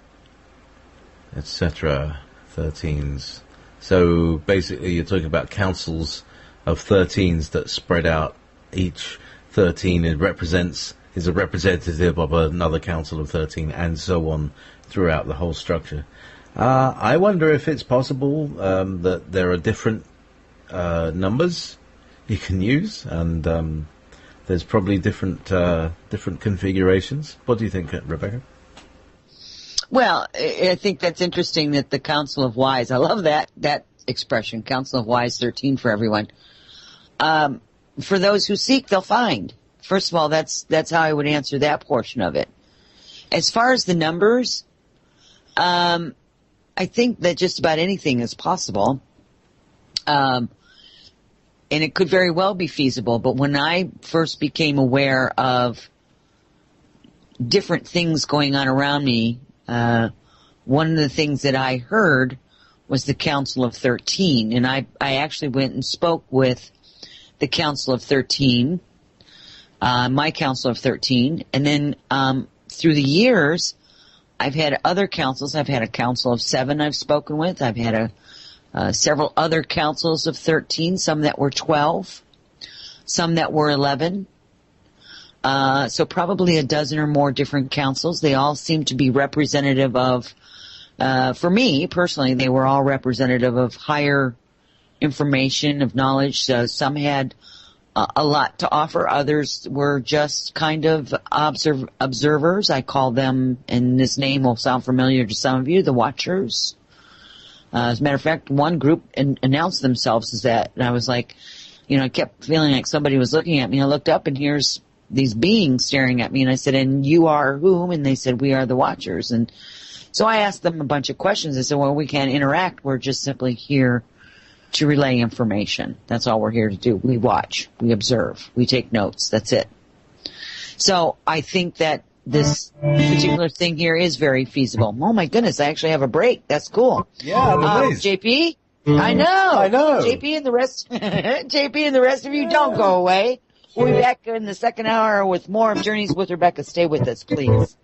etc. 13s. So basically you're talking about councils of 13s that spread out. Each 13 is a representative of another council of 13, and so on throughout the whole structure. I wonder if it's possible that there are different numbers you can use, and there's probably different configurations. What do you think, Rebecca? Well, I think that's interesting that the Council of Wise, I love that expression, Council of Wise 13 for everyone. For those who seek, they'll find. First of all, that's how I would answer that portion of it. As far as the numbers, I think that just about anything is possible. And it could very well be feasible, but when I first became aware of different things going on around me, one of the things that I heard was the Council of 13, and I actually went and spoke with the Council of 13, my Council of 13, and then through the years, I've had other councils. I've had a Council of 7 I've spoken with. I've had several other councils of 13, some that were 12, some that were 11. So probably a dozen or more different councils. They all seem to be representative of, for me personally, they were all representative of higher information, of knowledge. Some had a lot to offer. Others were just kind of observers. I call them, and this name will sound familiar to some of you, the Watchers. As a matter of fact, one group announced themselves as that, and I was like, I kept feeling like somebody was looking at me. I looked up, and here's these beings staring at me, and I said, "And you are whom?" And they said, "We are the Watchers." And so I asked them a bunch of questions. I said, "Well, we can't interact. We're just simply here to relay information. That's all we're here to do. We watch, we observe, we take notes. That's it." So I think that this particular thing here is very feasible. Oh my goodness, I actually have a break. That's cool. Yeah, I'm amazed. JP? I know. JP and the rest of you, don't go away. We'll be back in the second hour with more of Journeys with Rebecca. Stay with us, please.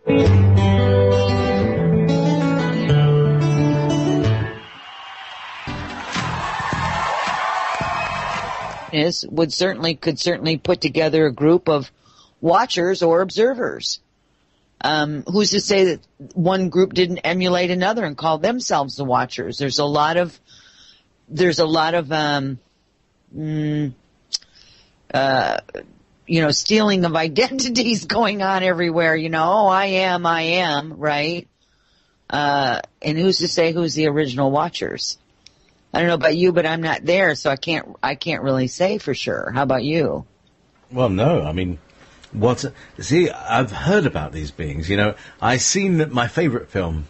Could certainly put together a group of watchers or observers. Who's to say that one group didn't emulate another and call themselves the Watchers? There's a lot of stealing of identities going on everywhere. I am, right? And who's to say who's the original Watchers? I don't know about you, but I'm not there, so I can't really say for sure. How about you? Well, no, I mean, I've heard about these beings. I've seen that my favourite film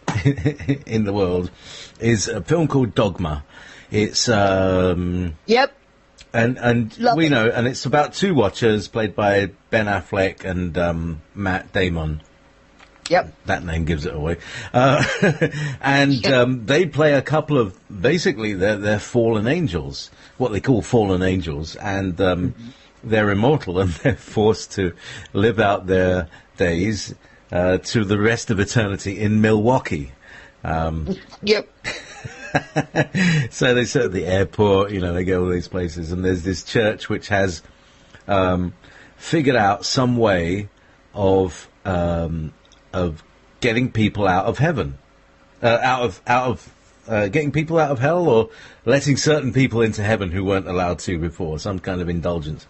in the world is a film called Dogma. It's yep, and we know, and it's about two Watchers played by Ben Affleck and Matt Damon. Yep. That name gives it away. They play a couple of, basically, they're fallen angels, what they call fallen angels, and they're immortal, and they're forced to live out their days to the rest of eternity in Milwaukee. Yep. So they sit at the airport, they go all these places, and there's this church which has figured out some way of getting people out of heaven, getting people out of hell, or letting certain people into heaven who weren't allowed to before, some kind of indulgence.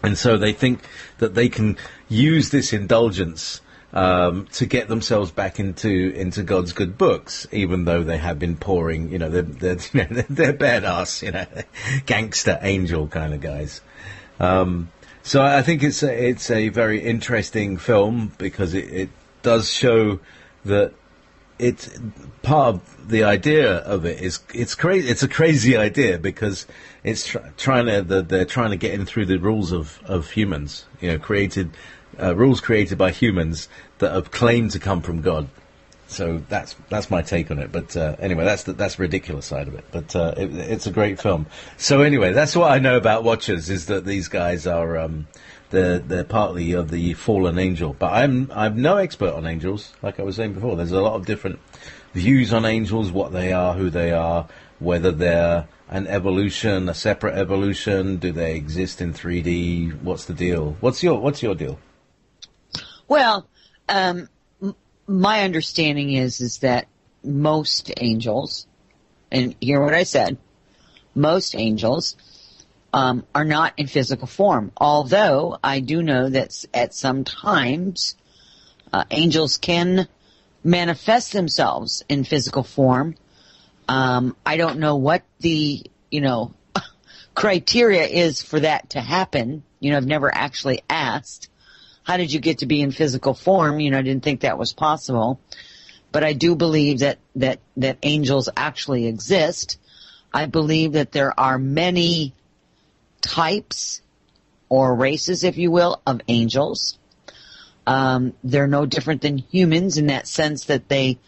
And so they think that they can use this indulgence to get themselves back into God's good books, even though they have been pouring, they're badass, gangster angel kind of guys. So I think it's a very interesting film because it does show that it's part of the idea of it is it's crazy. It's a crazy idea because it's they're trying to get in through the rules of humans, rules created by humans that have claimed to come from God. So that's my take on it. But anyway, that's the ridiculous side of it. But it's a great film. So anyway, that's what I know about Watchers, is that these guys are they're partly of the fallen angel. But I'm no expert on angels. Like I was saying before, there's a lot of different views on angels, what they are, who they are, whether they're an evolution, a separate evolution, do they exist in 3D? What's the deal? What's your deal? Well, my understanding is that most angels, and hear what I said, most angels are not in physical form. Although I do know that at some times angels can manifest themselves in physical form. I don't know what the criteria is for that to happen. I've never actually asked. How did you get to be in physical form? I didn't think that was possible. But I do believe that angels actually exist. I believe that there are many types or races, if you will, of angels. They're no different than humans in that sense that they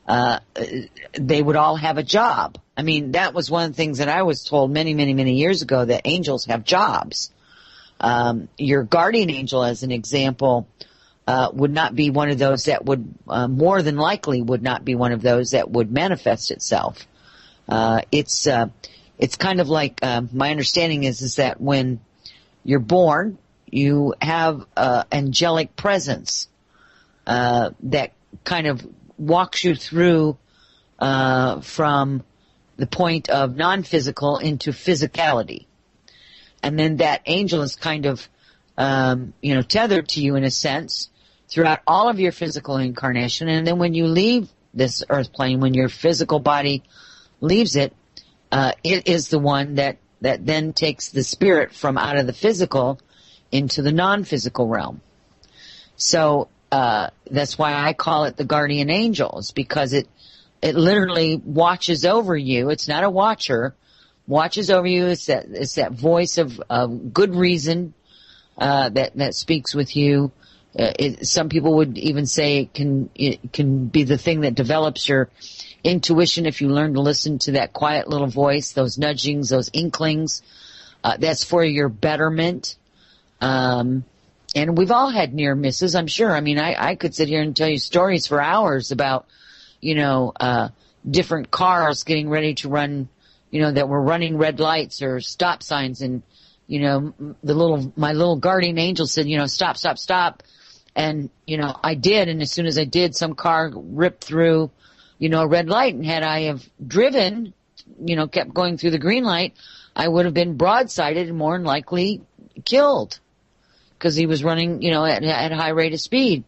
would all have a job. I mean, that was one of the things that I was told many, many, many years ago, that angels have jobs. Your guardian angel, as an example, would not be one of those that would, more than likely would not be one of those that would manifest itself. It's kind of like, my understanding is that when you're born, you have, angelic presence, that kind of walks you through, from the point of non-physical into physicality. And then that angel is kind of, tethered to you in a sense throughout all of your physical incarnation. And then when you leave this earth plane, when your physical body leaves it, it is the one that then takes the spirit from out of the physical into the non-physical realm. So, that's why I call it the guardian angels, because it literally watches over you. It's not a watcher. Watches over you. It's that voice of good reason, that speaks with you. Some people would even say it can be the thing that develops your intuition if you learn to listen to that quiet little voice, those nudgings, those inklings. That's for your betterment. And we've all had near misses, I'm sure. I mean, I could sit here and tell you stories for hours about, different cars getting ready to run, that were running red lights or stop signs. And, my little guardian angel said, stop, stop, stop. And, I did. And as soon as I did, some car ripped through, a red light. And had I have driven, kept going through the green light, I would have been broadsided and more than likely killed, because he was running, at a high rate of speed,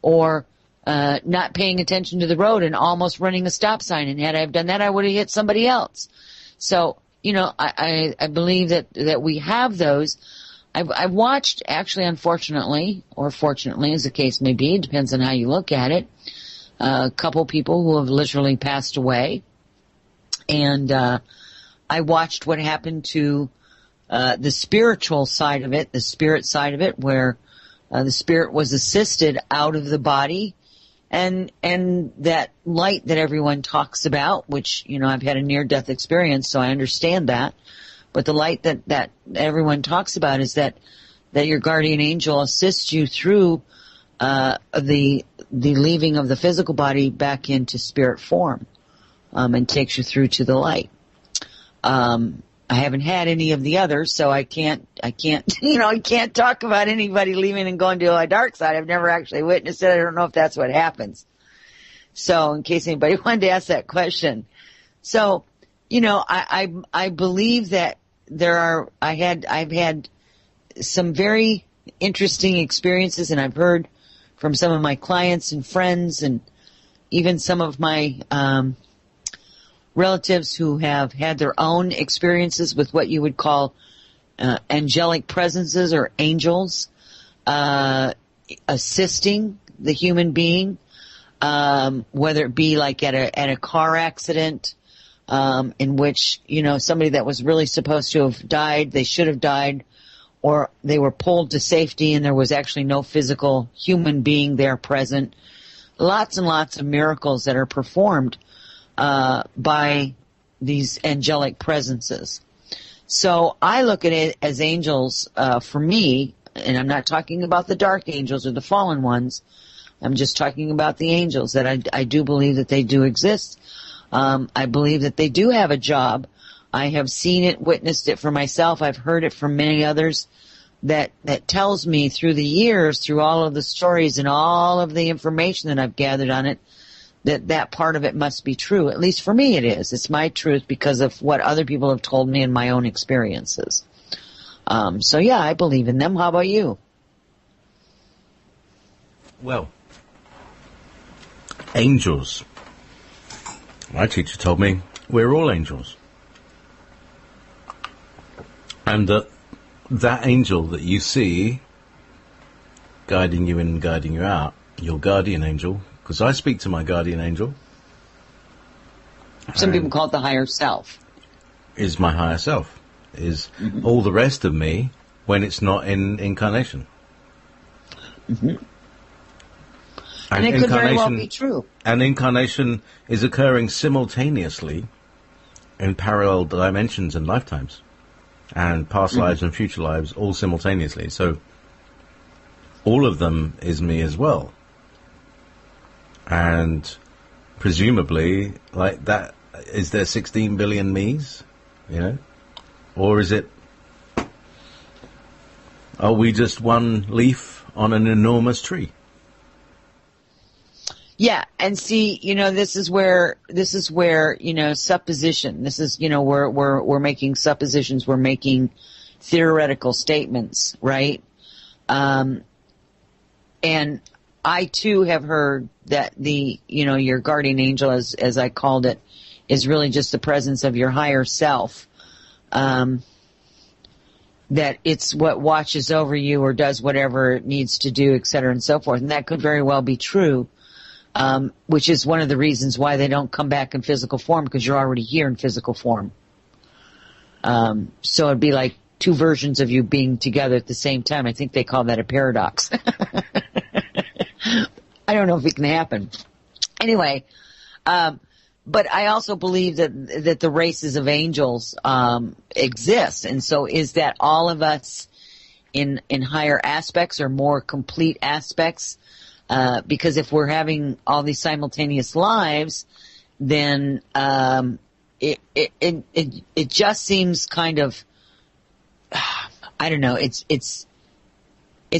or not paying attention to the road and almost running a stop sign. And had I have done that, I would have hit somebody else. So, I believe that we have those. I've watched, actually, unfortunately, or fortunately, as the case may be, it depends on how you look at it, a couple people who have literally passed away. And I watched what happened to the spiritual side of it, the spirit side of it, where the spirit was assisted out of the body, and that light that everyone talks about, which, I've had a near-death experience, so I understand that. But the light that everyone talks about is that your guardian angel assists you through the leaving of the physical body back into spirit form, and takes you through to the light. I haven't had any of the others, so I can't, I can't talk about anybody leaving and going to a dark side. I've never actually witnessed it. I don't know if that's what happens. So, in case anybody wanted to ask that question. So, I believe that I've had some very interesting experiences, and I've heard from some of my clients and friends, and even some of my, relatives who have had their own experiences with what you would call angelic presences or angels assisting the human being, whether it be like at a car accident, in which somebody that was really supposed to have died, they should have died, or they were pulled to safety and there was actually no physical human being there present. Lots and lots of miracles that are performed by these angelic presences. So I look at it as angels, for me, and I'm not talking about the dark angels or the fallen ones. I'm just talking about the angels, that I do believe that they do exist. I believe that they do have a job. I have seen it, witnessed it for myself. I've heard it from many others that tells me through the years, through all of the stories and all of the information that I've gathered on it, that part of it must be true. At least for me it is. It's my truth because of what other people have told me in my own experiences. So yeah, I believe in them. How about you? Well, angels. My teacher told me we're all angels. And that angel that you see guiding you in and guiding you out, your guardian angel, because I speak to my guardian angel. Some people call it the higher self. Is my higher self. Is all the rest of me when it's not in incarnation. Mm-hmm. And it could very well be true. And incarnation is occurring simultaneously in parallel dimensions and lifetimes. And past lives and future lives all simultaneously. So all of them is me as well. And presumably, like that, is there 16 billion me's? Or is it, are we just one leaf on an enormous tree? Yeah, and see, this is where supposition. This is, we're making suppositions. We're making, theoretical statements, right? And I too have heard that your guardian angel, as I called it, is really just the presence of your higher self. That it's what watches over you or does whatever it needs to do, et cetera, and so forth. And that could very well be true, which is one of the reasons why they don't come back in physical form, because you're already here in physical form. So it'd be like two versions of you being together at the same time. I think they call that a paradox. I don't know if it can happen. Anyway, but I also believe that the races of angels exist. And so is that all of us in higher aspects or more complete aspects? Because if we're having all these simultaneous lives, then it just seems kind of, I don't know, it's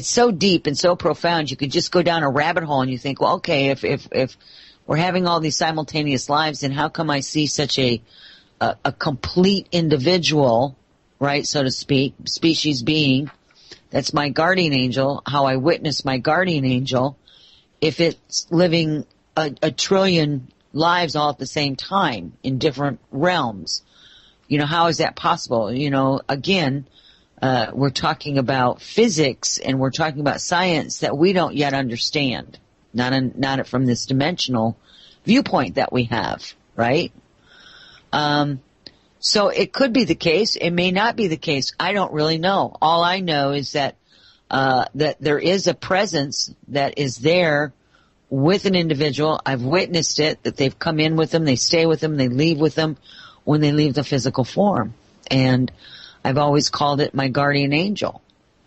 so deep and so profound. You could just go down a rabbit hole and you think, well, okay, if we're having all these simultaneous lives, then how come I see such a complete individual, right, so to speak, species being, that's my guardian angel, how I witness my guardian angel, if it's living a trillion lives all at the same time in different realms? How is that possible? Again, we're talking about physics and we're talking about science that we don't yet understand. Not from this dimensional viewpoint that we have, right? So it could be the case. It may not be the case. I don't really know. All I know is that there is a presence that is there with an individual. I've witnessed it, that they've come in with them, they stay with them, they leave with them when they leave the physical form. And I've always called it my guardian angel.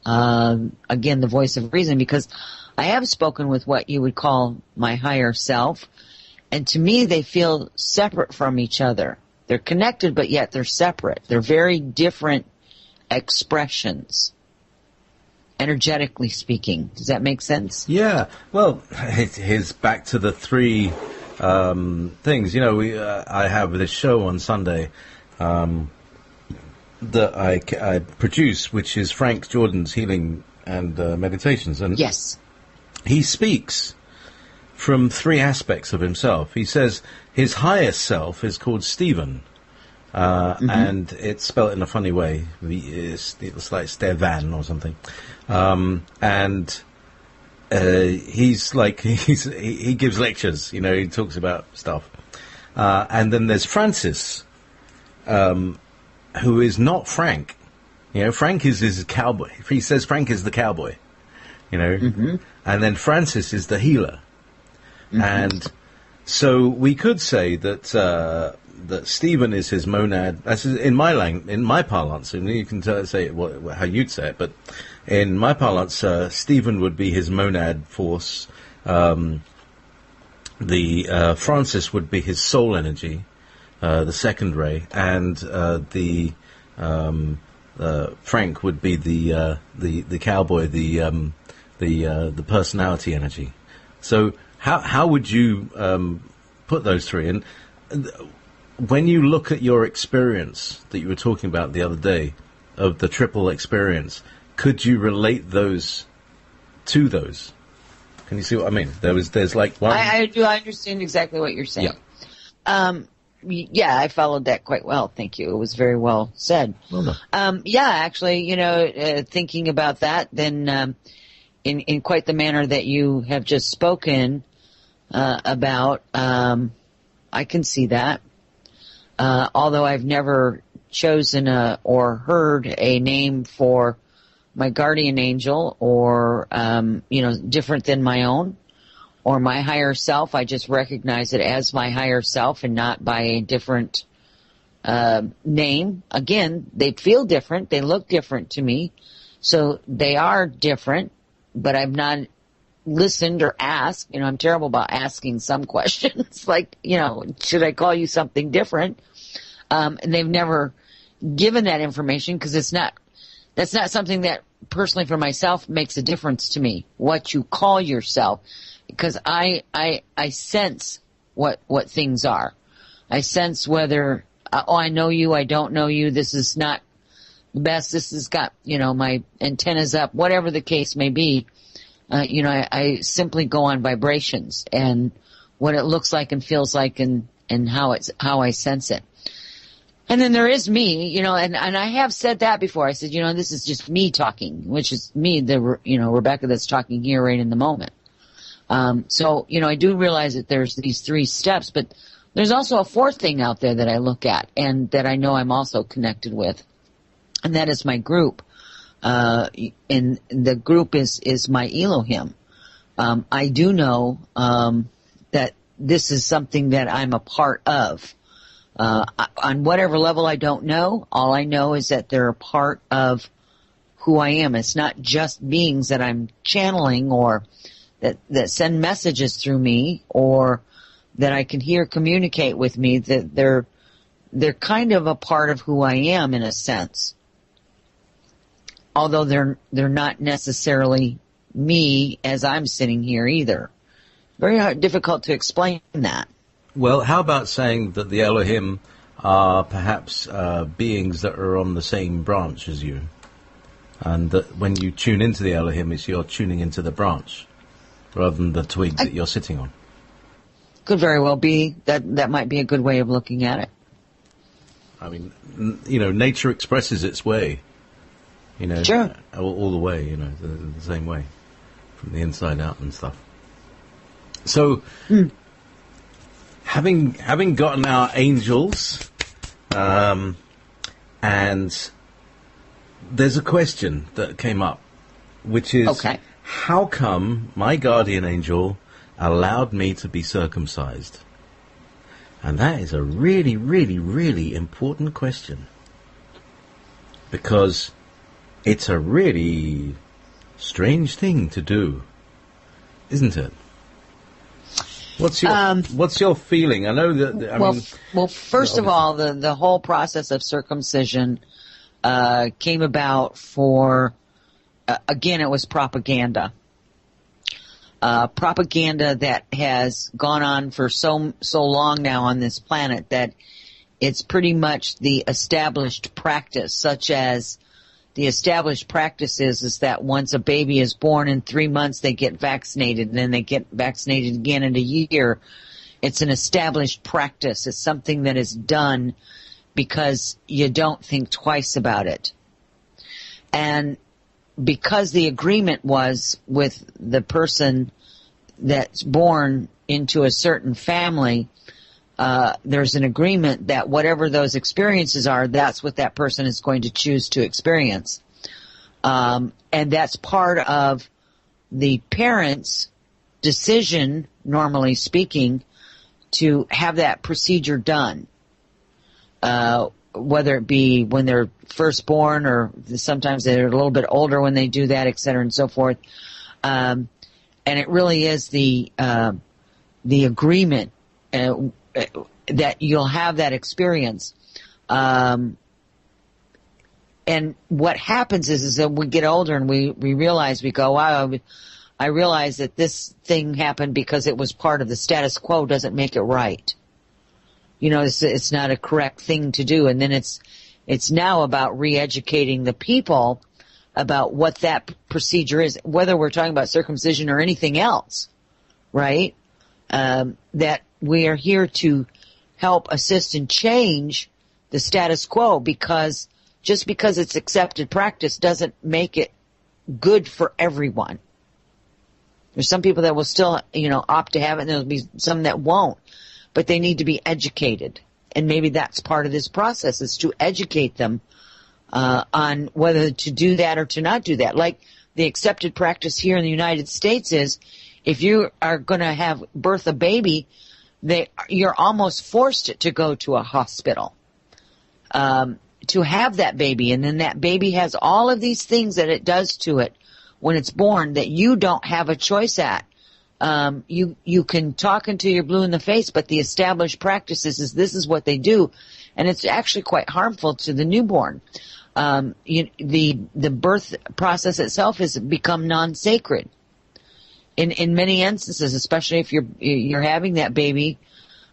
Again, the voice of reason, because I have spoken with what you would call my higher self, and to me they feel separate from each other. They're connected, but yet they're separate. They're very different expressions, energetically speaking. Does that make sense? Yeah. Well, here's back to the three things. I have this show on Sunday that I produce, which is Frank Jordan's Healing and Meditations. And yes. He speaks from three aspects of himself. He says his highest self is called Stephen, and it's spelled in a funny way. It's like Stevan or something. And he gives lectures. He talks about stuff. And then there's Francis, who is not Frank. Frank is his cowboy. He says Frank is the cowboy. And then Francis is the healer. And so we could say that that Stephen is his monad. That's in my parlance, and you can say it how you'd say it, but in my parlance, Stephen would be his monad force. The Francis would be his soul energy, the second ray, and the Frank would be the cowboy, the personality energy. So how would you put those three? And when you look at your experience that you were talking about the other day of the triple experience, could you relate those to those? Can you see what I mean? There's like one. I do. I understand exactly what you're saying. Yeah. Yeah, I followed that quite well. Thank you. It was very well said. Well done. Yeah, actually, thinking about that, then in quite the manner that you have just spoken about, I can see that. Although I've never chosen or heard a name for my guardian angel or, different than my own or my higher self. I just recognize it as my higher self and not by a different name. Again, they feel different. They look different to me. So they are different, but I've not listened or asked. I'm terrible about asking some questions like, should I call you something different? And they've never given that information because that's not something that personally for myself makes a difference to me, what you call yourself, because I sense what things are. I sense whether, I know you, I don't know you, this is not best. This has got, my antennas up, whatever the case may be. I simply go on vibrations and what it looks like and feels like and how I sense it. And then there is me, and I have said that before. I said, this is just me talking, which is me, Rebecca that's talking here right in the moment. So, I do realize that there's these 3 steps, but there's also a 4th thing out there that I look at and that I know I'm also connected with. And that is my group. And the group is my Elohim. I do know, that this is something that I'm a part of. On whatever level I don't know, all I know is that they're a part of who I am. It's not just beings that I'm channeling or that send messages through me or that I can hear communicate with me, that they're kind of a part of who I am in a sense. Although they're not necessarily me as I'm sitting here either. Very difficult to explain that. Well, how about saying that the Elohim are perhaps beings that are on the same branch as you? And that when you tune into the Elohim, you're tuning into the branch rather than the twig that you're sitting on. Could very well be. That might be a good way of looking at it. I mean, nature expresses its way. Sure. All the way, the same way, from the inside out and stuff. So, having gotten our angels, and there's a question that came up, which is, okay, how come my guardian angel allowed me to be circumcised? And that is a really, really, really important question, because it's a really strange thing to do, isn't it? What's your feeling? I know that. Well, first of all, the whole process of circumcision came about for again, it was propaganda. Propaganda that has gone on for so long now on this planet that it's pretty much the established practice, such as the established practice is that once a baby is born in 3 months, they get vaccinated, and then they get vaccinated again in a year. It's an established practice. It's something that is done because you don't think twice about it. And because the agreement was with the person that's born into a certain family, there's an agreement that whatever those experiences are, that's what that person is going to choose to experience. And that's part of the parents' decision, normally speaking, to have that procedure done. Whether it be when they're first born or sometimes they're a little bit older when they do that, et cetera, and so forth. And it really is the agreement that you'll have that experience. And what happens is that we get older and we realize, we go, wow, I realize that this thing happened because it was part of the status quo doesn't make it right. It's not a correct thing to do. And then it's now about re-educating the people about what that procedure is, whether we're talking about circumcision or anything else, right? That we are here to help assist and change the status quo, because just because it's accepted practice doesn't make it good for everyone. There's some people that will still, opt to have it, and there'll be some that won't. But they need to be educated. And maybe that's part of this process, is to educate them on whether to do that or to not do that. Like the accepted practice here in the United States is, if you are going to birth a baby, you're almost forced to go to a hospital to have that baby. And then that baby has all of these things that it does to it when it's born that you don't have a choice at. You can talk until you're blue in the face, but the established practices is this is what they do, and it's actually quite harmful to the newborn. The birth process itself has become non-sacred in many instances, especially if you're having that baby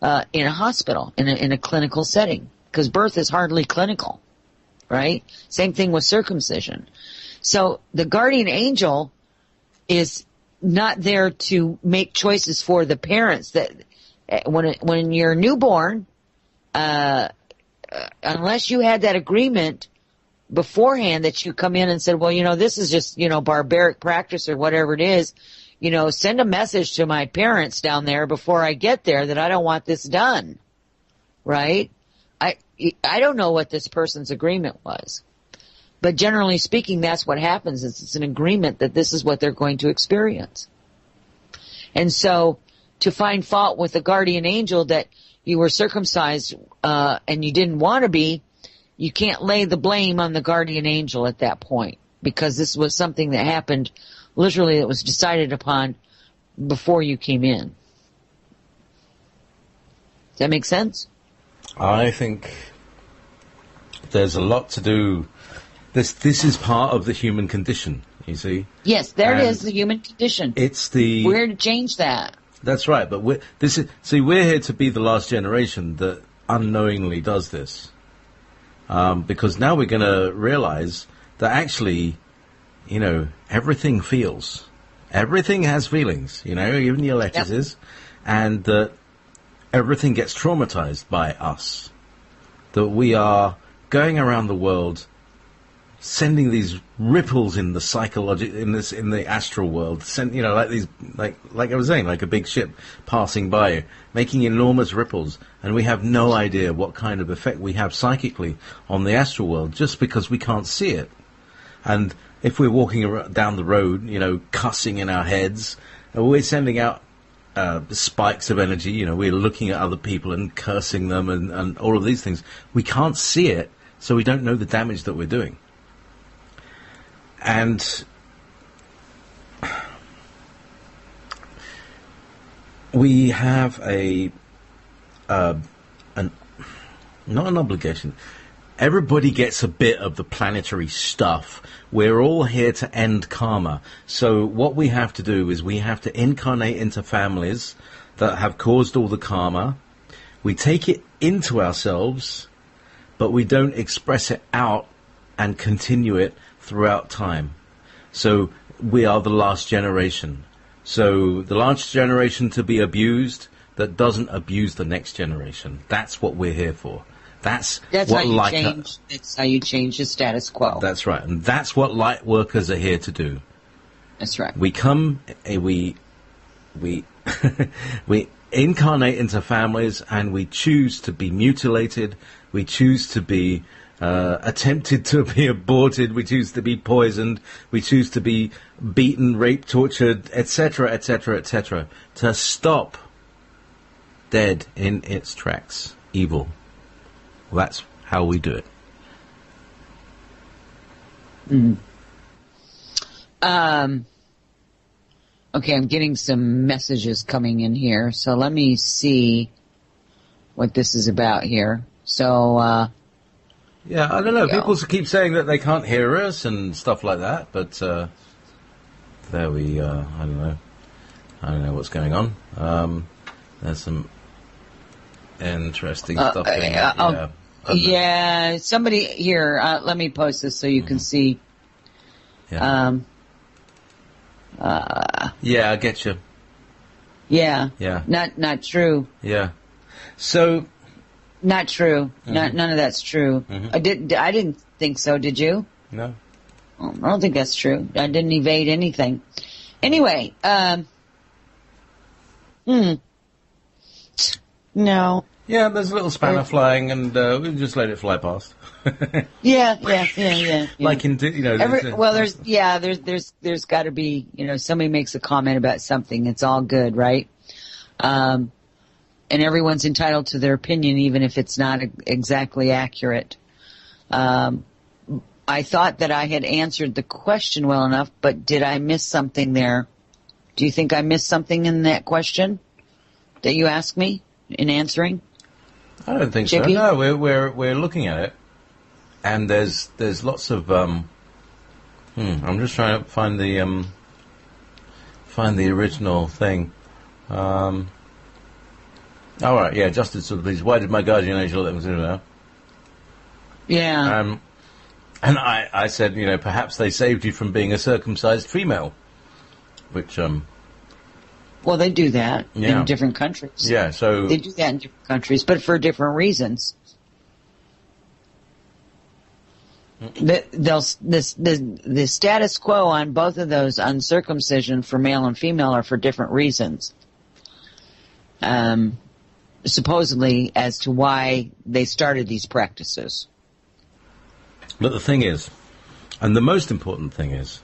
in a hospital in a clinical setting, because birth is hardly clinical, right? Same thing with circumcision. So the guardian angel is not there to make choices for the parents. That when you're newborn, unless you had that agreement beforehand that you come in and said, well, this is just, barbaric practice or whatever it is, send a message to my parents down there before I get there that I don't want this done, right? I don't know what this person's agreement was, but generally speaking, that's what happens. It's an agreement that this is what they're going to experience. And so to find fault with the guardian angel that you were circumcised and you didn't want to be, you can't lay the blame on the guardian angel at that point, because this was something that happened literally, that was decided upon before you came in. Does that make sense? I think there's a lot to do. This is part of the human condition, you see. Yes, there it is, the human condition. We're here to change that. That's right, but we're here to be the last generation that unknowingly does this. Because now we're going to realize that actually, everything feels. Everything has feelings, even your lettuces. Yep. And that everything gets traumatized by us. That we are going around the world sending these ripples in the in the astral world, like I was saying, like a big ship passing by, making enormous ripples, and we have no idea what kind of effect we have psychically on the astral world just because we can't see it. And if we're walking down the road, cussing in our heads, we're sending out spikes of energy. We're looking at other people and cursing them and all of these things. We can't see it, so we don't know the damage that we're doing. And we have not an obligation. Everybody gets a bit of the planetary stuff. We're all here to end karma. So what we have to do is we have to incarnate into families that have caused all the karma. We take it into ourselves, but we don't express it out and continue it throughout time. So we are the last generation. So the last generation to be abused that doesn't abuse the next generation. That's what we're here for. That's what That's how you change the status quo. That's right, and that's what light workers are here to do. That's right. We come, we we incarnate into families, and we choose to be mutilated. We choose to be attempted to be aborted. We choose to be poisoned. We choose to be beaten, raped, tortured, etc., etc., etc. To stop dead in its tracks evil. Well, that's how we do it. Mm. Okay, I'm getting some messages coming in here, so let me see what this is about here. So, yeah, I don't know. People keep saying that they can't hear us and stuff like that, but there we I don't know. I don't know what's going on. There's some interesting stuff going on. Yeah, somebody here. Let me post this so you can see. Yeah. Yeah, I get you. Yeah. Yeah. Not true. Yeah. So. Not true. None of that's true. I didn't think so. Did you? No. I don't think that's true. I didn't evade anything. Anyway. No. Yeah, there's a little spanner flying, and we just let it fly past. Yeah. Like in, there's got to be, somebody makes a comment about something. It's all good, right? And everyone's entitled to their opinion, even if it's not exactly accurate. I thought that I had answered the question well enough, but did I miss something there? Do you think I missed something in that question that you asked me in answering? I don't think so. No, we're looking at it, and there's lots of. I'm just trying to find the original thing. All right, justice to the police. Why did my guardian angel let me do that? Yeah. And I said, perhaps they saved you from being a circumcised female, which well, they do that in different countries. Yeah, so they do that in different countries, but for different reasons. The status quo on both of those, uncircumcision for male and female, are for different reasons. Supposedly as to why they started these practices. But the thing is, and the most important thing is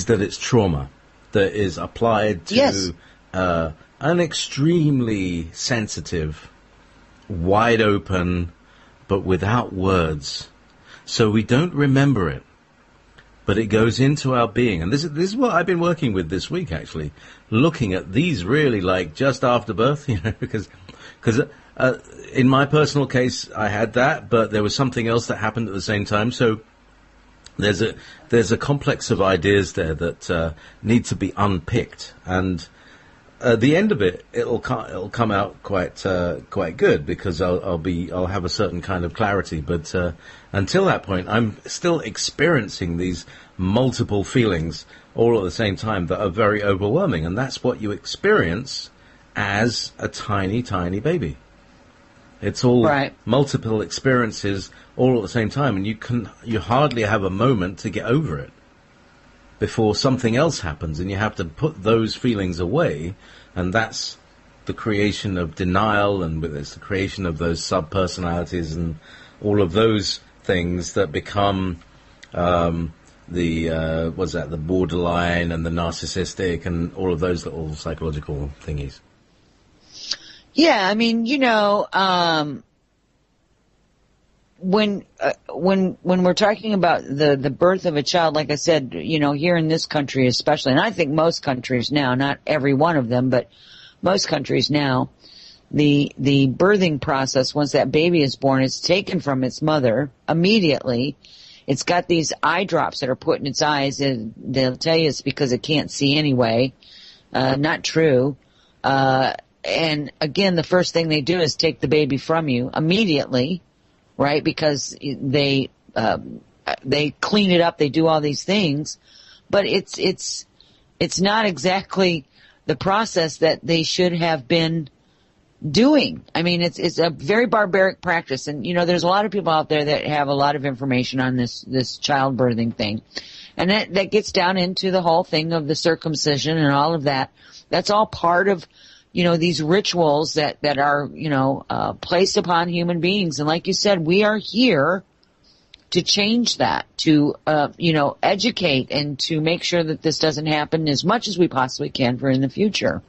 that it's trauma that is applied to an extremely sensitive, wide open, but without words. So we don't remember it, but it goes into our being. And this is what I've been working with this week, actually, looking at these really like just after birth, because in my personal case, I had that, but there was something else that happened at the same time. So there's a complex of ideas there that need to be unpicked, and at the end of it, it'll come out quite good, because I'll have a certain kind of clarity. But until that point, I'm still experiencing these multiple feelings all at the same time that are very overwhelming, and that's what you experience as a tiny, tiny baby. It's all multiple experiences all at the same time, and you hardly have a moment to get over it before something else happens, and you have to put those feelings away, and that's the creation of denial, and it's the creation of those sub-personalities and all of those things that become the borderline and the narcissistic and all of those little psychological thingies. Yeah, I mean, when we're talking about the birth of a child, like I said, here in this country especially, and I think most countries now, not every one of them, but most countries now, the birthing process, once that baby is born, it's taken from its mother immediately. It's got these eye drops that are put in its eyes, and they'll tell you it's because it can't see anyway. Not true. And again, the first thing they do is take the baby from you immediately, right? Because they clean it up, they do all these things, but it's not exactly the process that they should have been doing. I mean, it's a very barbaric practice, and there's a lot of people out there that have a lot of information on this childbirthing thing, and that gets down into the whole thing of the circumcision and all of that. That's all part of these rituals that are, placed upon human beings. And like you said, we are here to change that, to, educate and to make sure that this doesn't happen as much as we possibly can for in the future.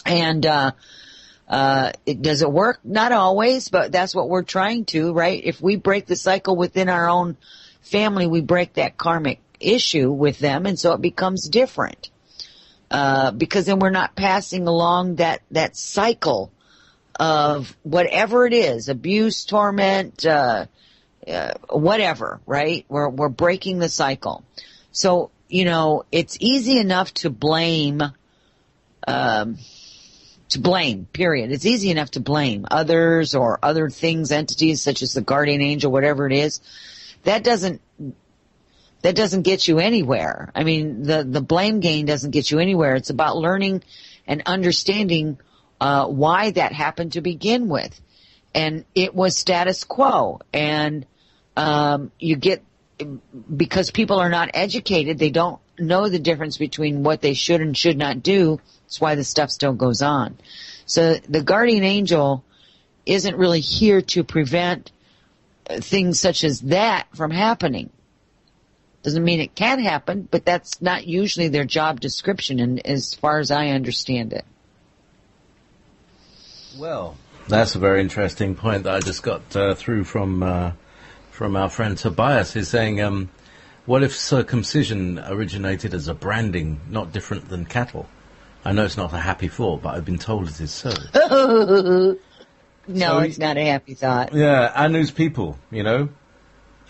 And, does it work? Not always, but that's what we're trying to, right? If we break the cycle within our own family, we break that karmic issue with them, and so it becomes different. Because then we're not passing along that cycle of whatever it is, abuse, torment, whatever, right? We're breaking the cycle. So, it's easy enough to blame, period. It's easy enough to blame others or other things, entities such as the guardian angel, whatever it is. That doesn't get you anywhere. I mean, the blame game doesn't get you anywhere. It's about learning and understanding why that happened to begin with. And it was status quo. And because people are not educated, they don't know the difference between what they should and should not do. That's why the stuff still goes on. So the guardian angel isn't really here to prevent things such as that from happening. Doesn't mean it can happen, but that's not usually their job description, and as far as I understand it. Well, that's a very interesting point that I just got through from our friend Tobias. He's saying, what if circumcision originated as a branding, not different than cattle? I know it's not a happy thought, but I've been told it is so. No, it's not a happy thought. Yeah, Anu's people,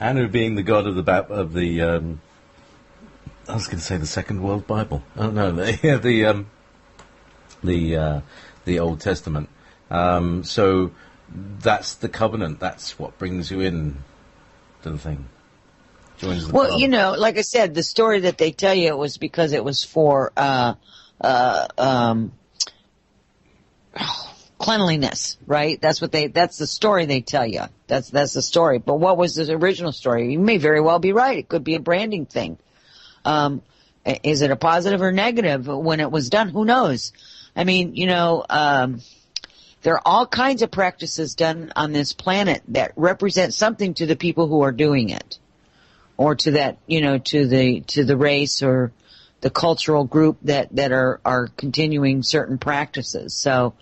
Anu being the god of the I was going to say the Second World Bible. Oh no, the Old Testament. So that's the covenant. That's what brings you in to the thing. joins the Well, club. you know, like I said, the story that they tell you it was because it was for cleanliness, right? That's the story they tell you. That's the story. But what was the original story? You may very well be right. It could be a branding thing. Is it a positive or negative when it was done? Who knows? I mean, you know, there are all kinds of practices done on this planet that represent something to the people who are doing it, or to that, you know, to the race or the cultural group that are continuing certain practices. So,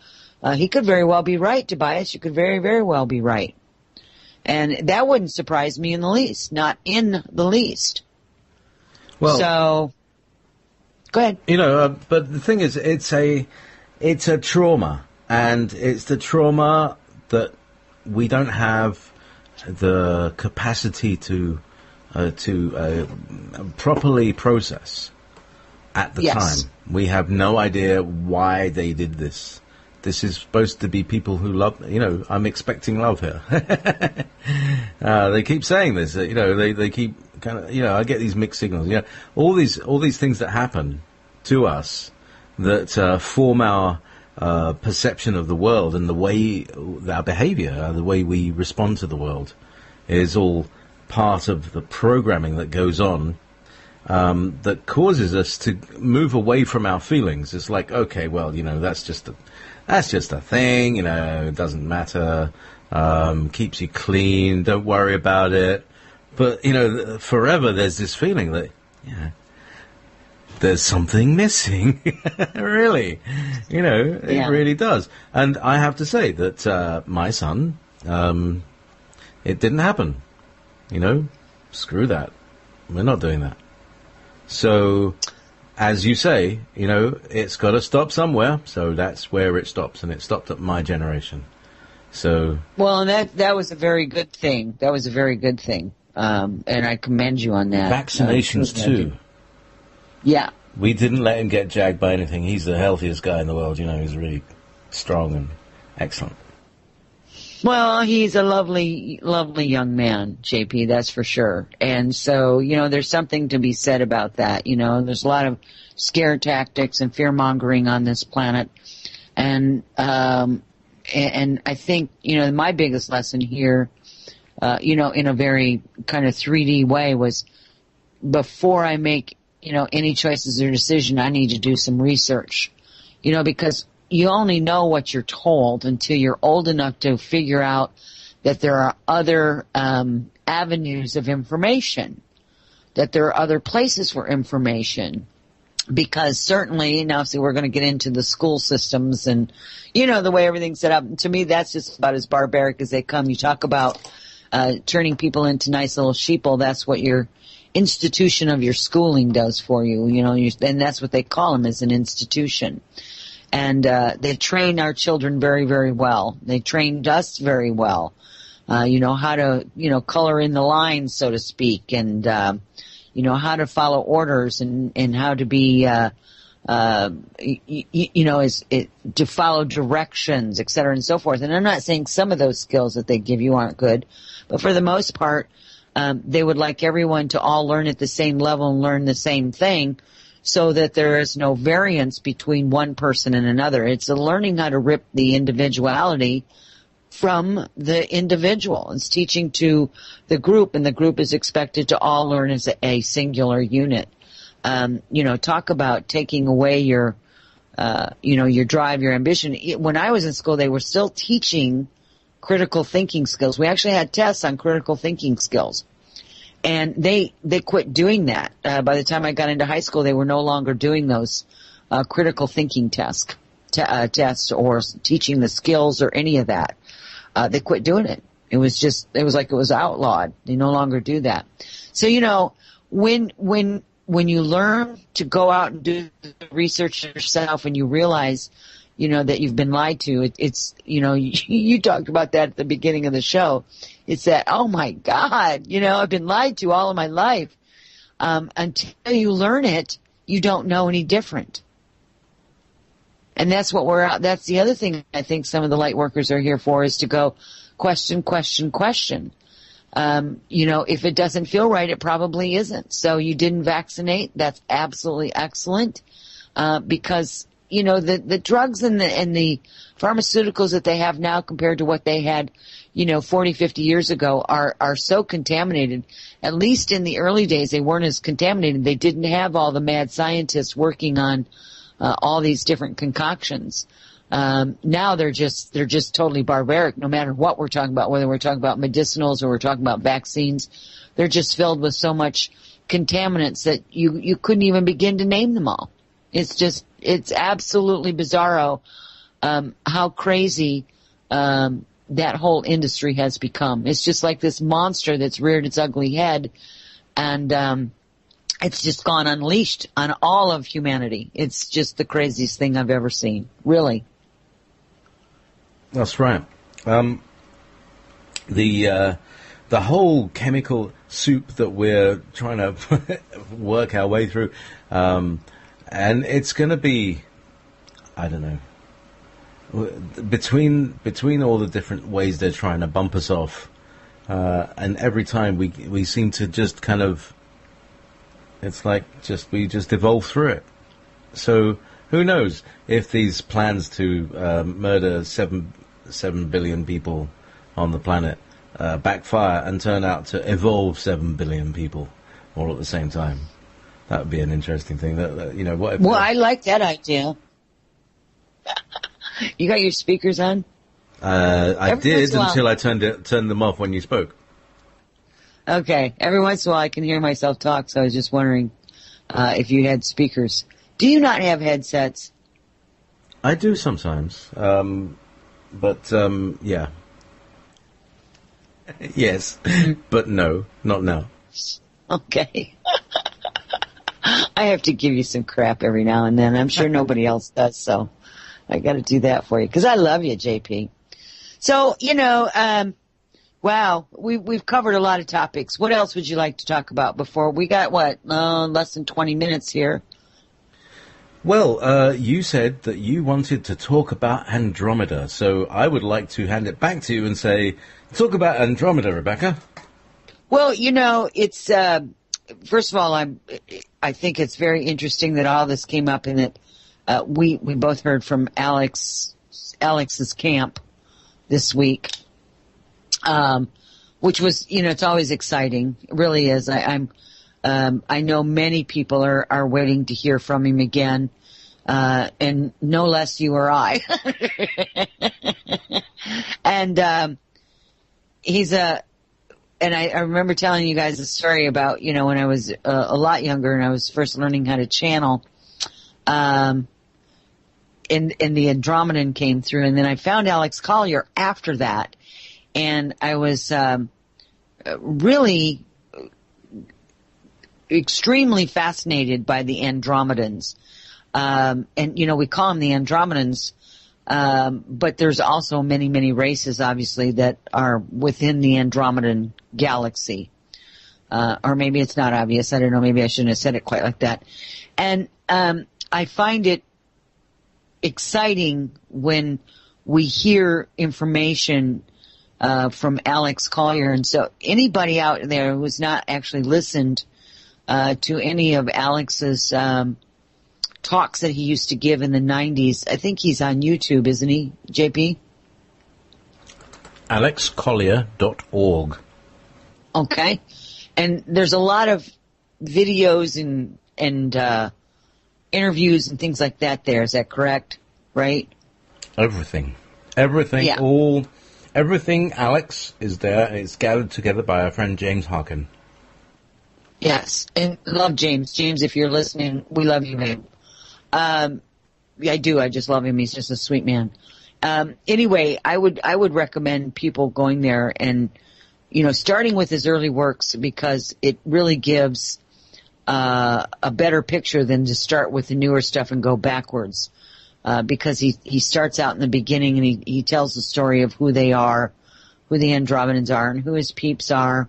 he could very well be right, Tobias. You could very, very well be right. And that wouldn't surprise me in the least. Not in the least. Well, so, go ahead. You know, but the thing is, it's a trauma, and it's the trauma that we don't have the capacity to properly process at the time. We have no idea why they did this. This is supposed to be people who love, you know, I'm expecting love here. They keep saying this, you know, they keep kind of, you know, I get these mixed signals. You know, all these things that happen to us that form our perception of the world and the way, our behavior, the way we respond to the world is all part of the programming that goes on that causes us to move away from our feelings. It's like, okay, well, you know, that's just a thing, you know, it doesn't matter, keeps you clean, don't worry about it. But, you know, forever there's this feeling that, yeah, there's something missing. Really. You know, it really does. And I have to say that my son, it didn't happen. You know, screw that. We're not doing that. So, as you say, you know, it's got to stop somewhere. So that's where it stops, and it stopped at my generation. So, well, and that was a very good thing. That was a very good thing, and I commend you on that. Vaccinations too. Yeah, we didn't let him get jagged by anything. He's the healthiest guy in the world. You know, he's really strong and excellent. Well, he's a lovely, lovely young man, JP, that's for sure. And so, you know, there's something to be said about that. You know, there's a lot of scare tactics and fear-mongering on this planet. And I think, you know, my biggest lesson here, you know, in a very kind of 3D way was before I make, you know, any choices or decision, I need to do some research, you know, because you only know what you're told until you're old enough to figure out that there are other avenues of information, that there are other places for information. Because certainly, now see, we're going to get into the school systems and, you know, the way everything's set up. And to me, that's just about as barbaric as they come. You talk about turning people into nice little sheeple. That's what your institution of your schooling does for you. You know, and that's what they call them, as an institution. And they train our children very, very well. They trained us very well. You know, how to, you know, color in the lines, so to speak, and, you know, how to follow orders and how to be, you know, to follow directions, et cetera, and so forth. And I'm not saying some of those skills that they give you aren't good, but for the most part, they would like everyone to all learn at the same level and learn the same thing, so that there is no variance between one person and another. It's learning how to rip the individuality from the individual. It's teaching to the group, and the group is expected to all learn as a singular unit. You know, talk about taking away your, you know, your drive, your ambition. When I was in school, they were still teaching critical thinking skills. We actually had tests on critical thinking skills. And they quit doing that. By the time I got into high school, they were no longer doing those critical thinking tests or teaching the skills or any of that. They quit doing it. It was like it was outlawed. They no longer do that. So, you know, when you learn to go out and do the research yourself and you realize, you know, that you've been lied to, it's, you know, you talked about that at the beginning of the show. It's that, oh my God, you know, I've been lied to all of my life. Until you learn it, you don't know any different. And that's what that's the other thing I think some of the light workers are here for, is to go question, question, question. If it doesn't feel right, it probably isn't. So you didn't vaccinate. That's absolutely excellent. Because, the drugs and the pharmaceuticals that they have now compared to what they had, 40, 50 years ago are so contaminated. At least in the early days, they weren't as contaminated. They didn't have all the mad scientists working on, all these different concoctions. Now they're just totally barbaric, no matter what we're talking about, whether we're talking about medicinals or we're talking about vaccines. They're just filled with so much contaminants that you couldn't even begin to name them all. It's absolutely bizarro, how crazy, that whole industry has become. It's just like this monster that's reared its ugly head, and, it's just gone unleashed on all of humanity. It's just the craziest thing I've ever seen. Really. That's right. The whole chemical soup that we're trying to work our way through, and it's going to be, I don't know, between all the different ways they're trying to bump us off, and every time we seem to just kind of, it's like we just evolve through it. So who knows if these plans to murder 7 billion people on the planet backfire and turn out to evolve 7 billion people all at the same time. That would be an interesting thing. Well, I like that idea. You got your speakers on? I did until I turned them off when you spoke. Okay. Every once in a while I can hear myself talk, so I was just wondering if you had speakers. Do you not have headsets? I do sometimes. But yeah. Yes. But no, not now. Okay. I have to give you some crap every now and then. I'm sure nobody else does, so I got to do that for you. Because I love you, JP. So, wow, we've covered a lot of topics. What else would you like to talk about before we got less than 20 minutes here? Well, you said that you wanted to talk about Andromeda, so I would like to hand it back to you and say, talk about Andromeda, Rebecca. Well, it's first of all, I think it's very interesting that all this came up and that we both heard from Alex's camp this week. Which was, it's always exciting. It really is. I know many people are waiting to hear from him again, and no less you or I. And, and I remember telling you guys a story about, when I was a lot younger and I was first learning how to channel, and the Andromedan came through, and then I found Alex Collier after that. And I was really extremely fascinated by the Andromedans. And, we call them the Andromedans, but there's also many, many races, obviously, that are within the Andromedan galaxy. Or maybe it's not obvious. I don't know. Maybe I shouldn't have said it quite like that. And I find it exciting when we hear information from Alex Collier. And so anybody out there who's not actually listened to any of Alex's talks that he used to give in the 90s, I think he's on YouTube, isn't he, JP? AlexCollier.org. Okay. And there's a lot of videos and interviews and things like that there. Is that correct? Right? Everything. Yeah. Everything, Alex, is there. It's gathered together by our friend James Harkin. Yes, and love James. James, if you're listening, we love you, man. Yeah, I do. I just love him. He's just a sweet man. Anyway, I would recommend people going there and, starting with his early works, because it really gives a better picture than to start with the newer stuff and go backwards. Because he starts out in the beginning and he tells the story of who they are, who the Andromedans are, and who his peeps are.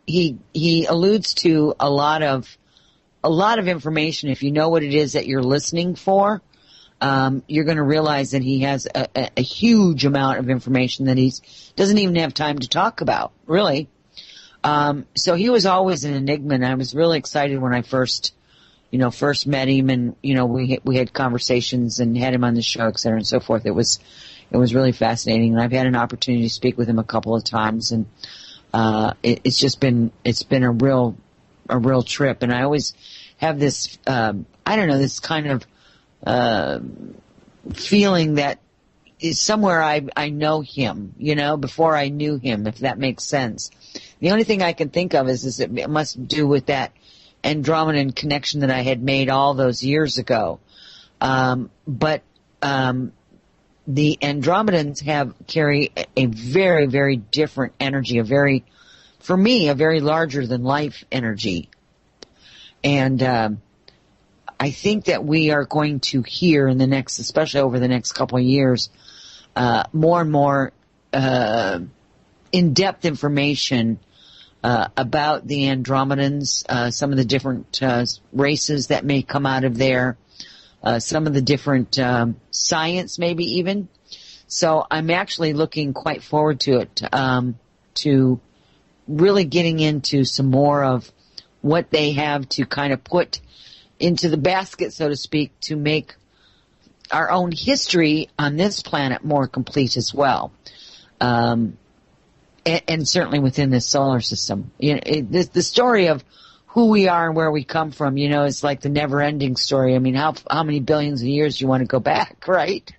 He alludes to a lot of information. If you know what it is that you're listening for, you're going to realize that he has a huge amount of information that he doesn't even have time to talk about, really. So he was always an enigma, and I was really excited when I first met him, and, we had conversations and had him on the show, et cetera, and so forth. It was really fascinating, and I've had an opportunity to speak with him a couple of times, and it's been a real trip. And I always have this, this kind of feeling that is somewhere I know him, before I knew him, if that makes sense. The only thing I can think of is it must do with that Andromedan connection that I had made all those years ago. But the Andromedans carry a very, very different energy, for me, a very larger than life energy. And I think that we are going to hear especially over the next couple of years, more and more in-depth information about the Andromedans, some of the different races that may come out of there, some of the different science maybe even. So I'm actually looking quite forward to it, to really getting into some more of what they have to kind of put into the basket, so to speak, to make our own history on this planet more complete as well. And certainly within this solar system. The story of who we are and where we come from, is like the never-ending story. I mean, how many billions of years do you want to go back, right?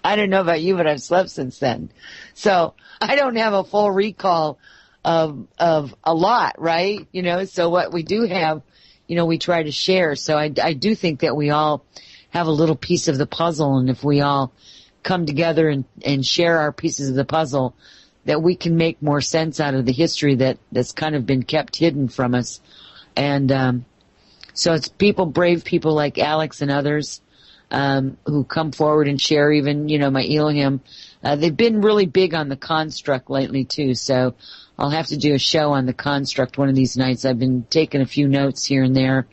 I don't know about you, but I've slept since then. So I don't have a full recall of a lot, right? So what we do have, we try to share. So I do think that we all have a little piece of the puzzle, and if we all come together and share our pieces of the puzzle, that we can make more sense out of the history that's kind of been kept hidden from us. And so it's brave people like Alex and others who come forward and share, even, my Elohim. They've been really big on the construct lately, too, so I'll have to do a show on the construct one of these nights. I've been taking a few notes here and there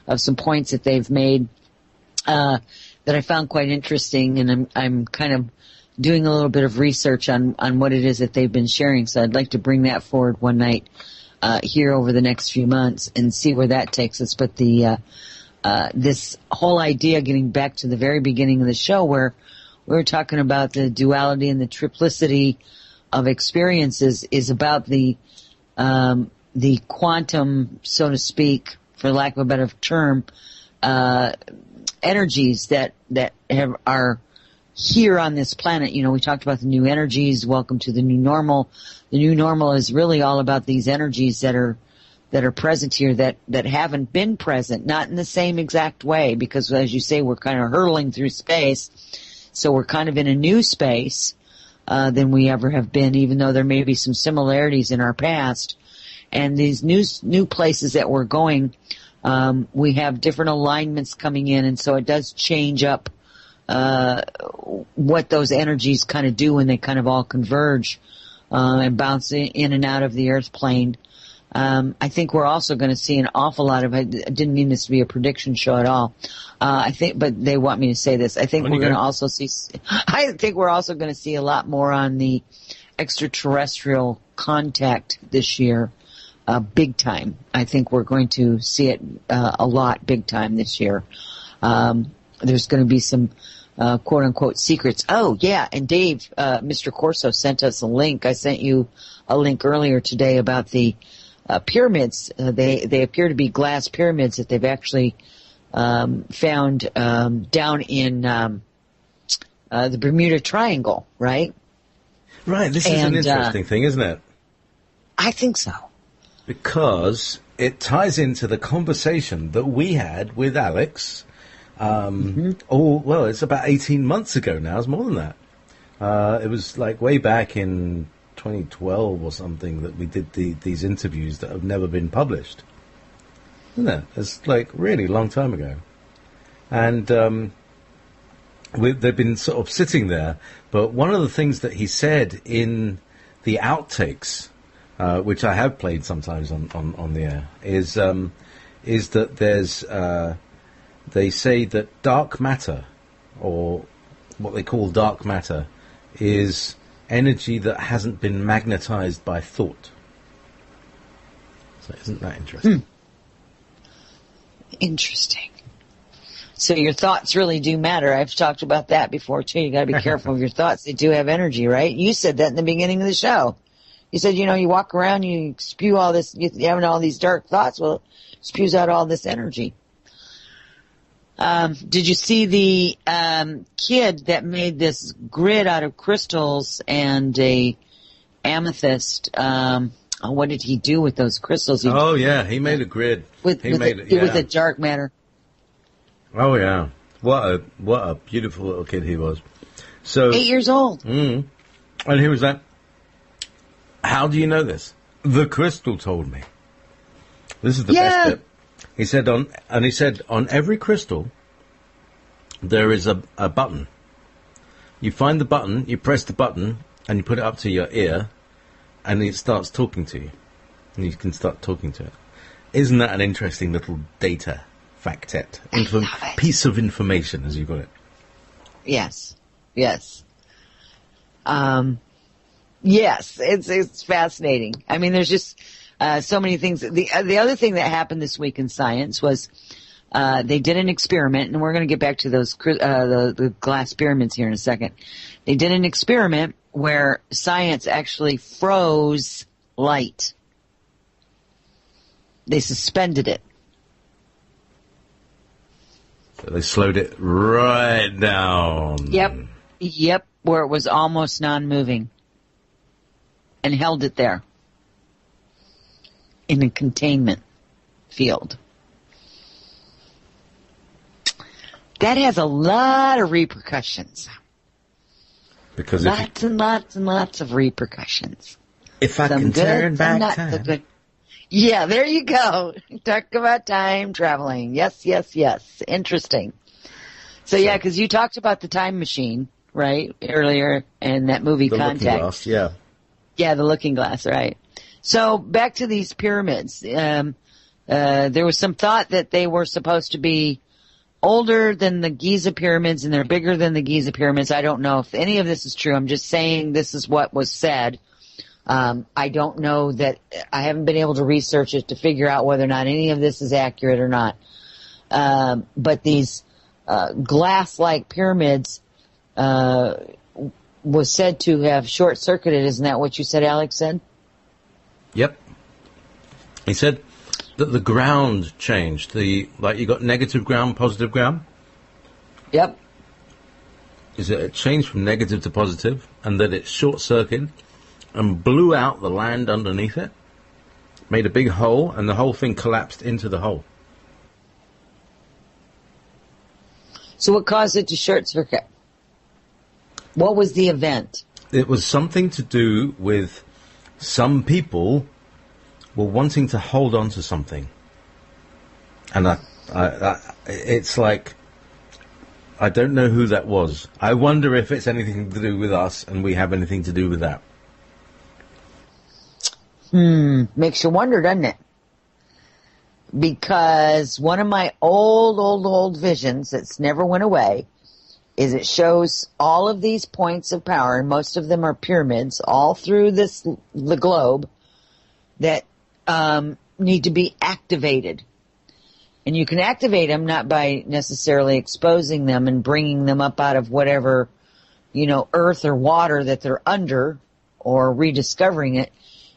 of some points that they've made that I found quite interesting, and I'm kind of doing a little bit of research on what it is that they've been sharing. So I'd like to bring that forward one night here over the next few months and see where that takes us. But this whole idea, getting back to the very beginning of the show, where we were talking about the duality and the triplicity of experiences, is about the quantum, so to speak, for lack of a better term, energies that are here on this planet. We talked about the new energies. Welcome to the new normal. The new normal is really all about these energies that are present here that haven't been present, not in the same exact way, because as you say, we're kind of hurtling through space. So we're kind of in a new space than we ever have been, even though there may be some similarities in our past. And these new places that we're going, we have different alignments coming in, and so it does change up what those energies kind of do when they kind of all converge and bounce in and out of the Earth plane. I think we're also going to see an awful lot of, I didn't mean this to be a prediction show at all. But they want me to say this. I think we're going to also see a lot more on the extraterrestrial contact this year, big time. I think we're going to see it a lot big time this year. There's going to be some quote unquote secrets. Oh yeah, and Dave, Mr. Corso sent us a link. I sent you a link earlier today about the pyramids. They appear to be glass pyramids that they've actually found down in the Bermuda Triangle, right? Right. This is an interesting thing, isn't it? I think so. Because it ties into the conversation that we had with Alex. It's about 18 months ago now. It's more than that. It was like way back in 2012 or something that we did these interviews that have never been published. Isn't it? It's like really long time ago. And they've been sort of sitting there. But one of the things that he said in the outtakes, which I have played sometimes on the air, is that there's they say that dark matter, or what they call dark matter, is energy that hasn't been magnetized by thought. So isn't that interesting? Interesting. So your thoughts really do matter. I've talked about that before, too. You got to be careful of your thoughts. They do have energy, right? You said that in the beginning of the show. You said, you walk around, you spew all this, you're having all these dark thoughts. Well, it spews out all this energy. Did you see the kid that made this grid out of crystals and a amethyst? What did he do with those crystals? He made a grid. With the dark matter. Oh yeah, what a beautiful little kid he was. So 8 years old. And he was like, "How do you know this?" The crystal told me. This is the best bit. He said on every crystal there is a button. You find the button, you press the button, and you put it up to your ear, and it starts talking to you, and you can start talking to it. Isn't that an interesting little data factet? Piece of information, as you got it. Yes. Yes, it's fascinating. I mean, there's just so many things. The other thing that happened this week in science was they did an experiment, and we're going to get back to those the glass pyramids here in a second. They did an experiment where science actually froze light. They suspended it. So they slowed it right down. Yep, where it was almost non-moving. And held it there. In a containment field. That has a lot of repercussions. Because lots and lots of repercussions. If I can turn back time. Yeah, there you go. Talk about time traveling. Yes. Interesting. So yeah, because you talked about the time machine, right, earlier, in that movie Contact. The Looking Glass, yeah. Yeah, the Looking Glass, right. So back to these pyramids. There was some thought that they were supposed to be older than the Giza pyramids, and they're bigger than the Giza pyramids. I don't know if any of this is true. I'm just saying this is what was said. I don't know that. I haven't been able to research it to figure out whether or not any of this is accurate or not. But these glass-like pyramids was said to have short-circuited. Isn't that what you said, Alex said? Yep. He said that the ground changed. You got negative ground, positive ground? Yep. Is that it changed from negative to positive, and that it short-circuited and blew out the land underneath it, made a big hole, and the whole thing collapsed into the hole. So what caused it to short-circuit? What was the event? It was something to do with some people were wanting to hold on to something. And it's like, I don't know who that was. I wonder if it's anything to do with us and we have anything to do with that. Makes you wonder, doesn't it? Because one of my old visions that's never went away is it shows all of these points of power, and most of them are pyramids, all through the globe, that need to be activated. And you can activate them not by necessarily exposing them and bringing them up out of whatever, earth or water that they're under, or rediscovering it.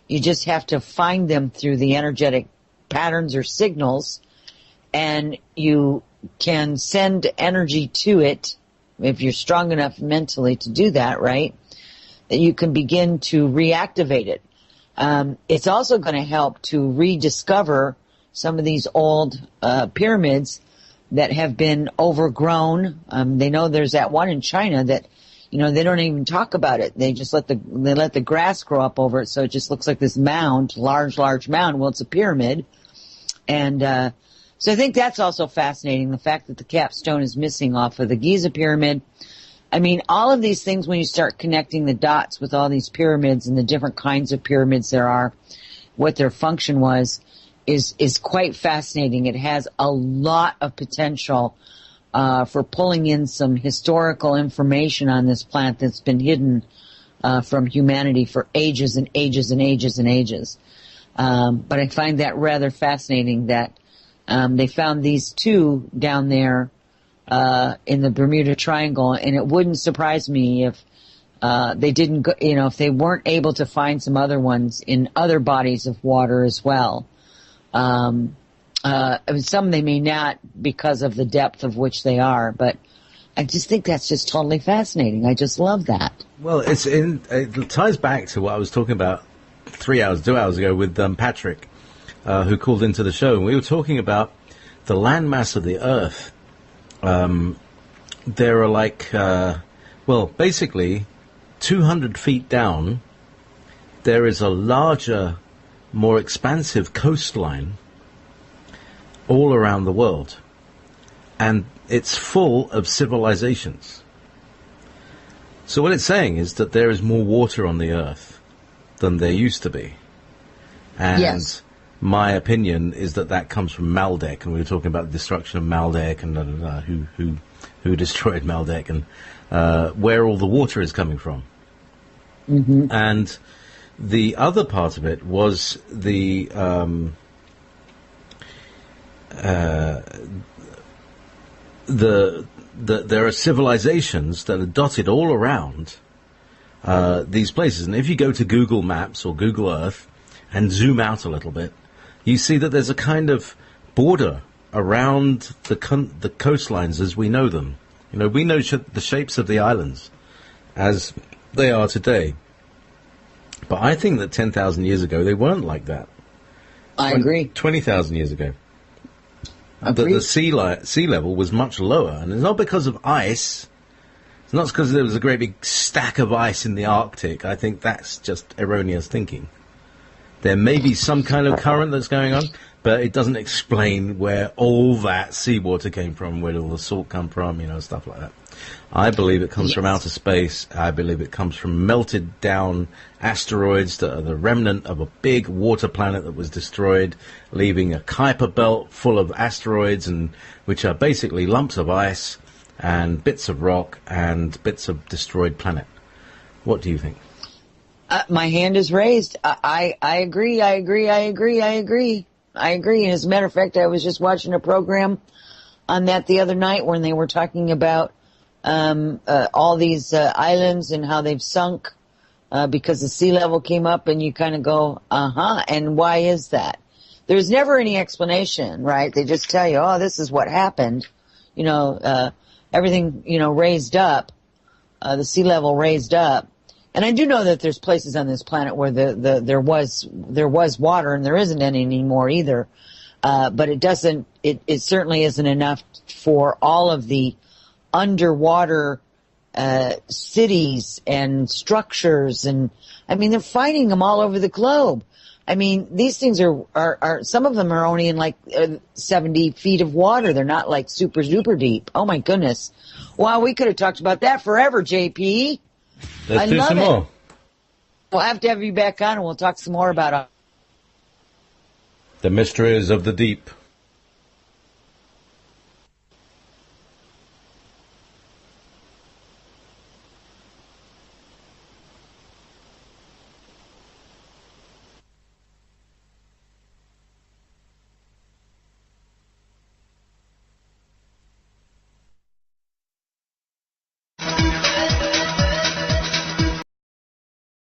You just have to find them through the energetic patterns or signals, and you can send energy to it if you're strong enough mentally to do that, right? That you can begin to reactivate it. It's also going to help to rediscover some of these old pyramids that have been overgrown. They know there's that one in China that, they don't even talk about it. They just let the grass grow up over it, so it just looks like this mound, large mound. Well, it's a pyramid. And so I think that's also fascinating, the fact that the capstone is missing off of the Giza pyramid. I mean, all of these things, when you start connecting the dots with all these pyramids and the different kinds of pyramids there are, what their function was, is quite fascinating. It has a lot of potential for pulling in some historical information on this planet that's been hidden from humanity for ages and ages and ages and ages. But I find that rather fascinating that they found these two down there in the Bermuda Triangle, and it wouldn't surprise me if they didn't go, if they weren't able to find some other ones in other bodies of water as well. Some they may not because of the depth of which they are, but I just think that's just totally fascinating. I just love that. Well, it ties back to what I was talking about 2 hours ago with Patrick, who called into the show, and we were talking about the landmass of the Earth. There are basically 200 feet down, there is a larger, more expansive coastline all around the world. And it's full of civilizations. So what it's saying is that there is more water on the Earth than there used to be. And yes. My opinion is that comes from Maldek, and we were talking about the destruction of Maldek and who destroyed Maldek and where all the water is coming from. Mm-hmm. And the other part of it was there are civilizations that are dotted all around these places. And if you go to Google Maps or Google Earth and zoom out a little bit, you see that there's a kind of border around the coastlines as we know them. We know the shapes of the islands as they are today. But I think that 10,000 years ago, they weren't like that. I agree. 20,000 years ago. The sea level was much lower. And it's not because of ice. It's not because there was a great big stack of ice in the Arctic. I think that's just erroneous thinking. There may be some kind of current that's going on, but it doesn't explain where all that seawater came from, where all the salt come from, stuff like that. I believe it comes from outer space. I believe it comes from melted down asteroids that are the remnant of a big water planet that was destroyed, leaving a Kuiper belt full of asteroids, and which are basically lumps of ice and bits of rock and bits of destroyed planet. What do you think? My hand is raised. I agree. I agree. And as a matter of fact, I was just watching a program on that the other night when they were talking about all these islands and how they've sunk because the sea level came up, and you kind of go, and why is that? There's never any explanation, right? They just tell you, this is what happened. Everything, raised up, the sea level raised up. And I do know that there's places on this planet where there was water, and there isn't any anymore either. But it certainly isn't enough for all of the underwater cities and structures, and they're finding them all over the globe. These things are some of them are only in like 70 feet of water. They're not like super duper deep. Oh my goodness! Wow, we could have talked about that forever, JP. Let's do some more. We'll have to have you back on, and we'll talk some more about the mysteries of the deep.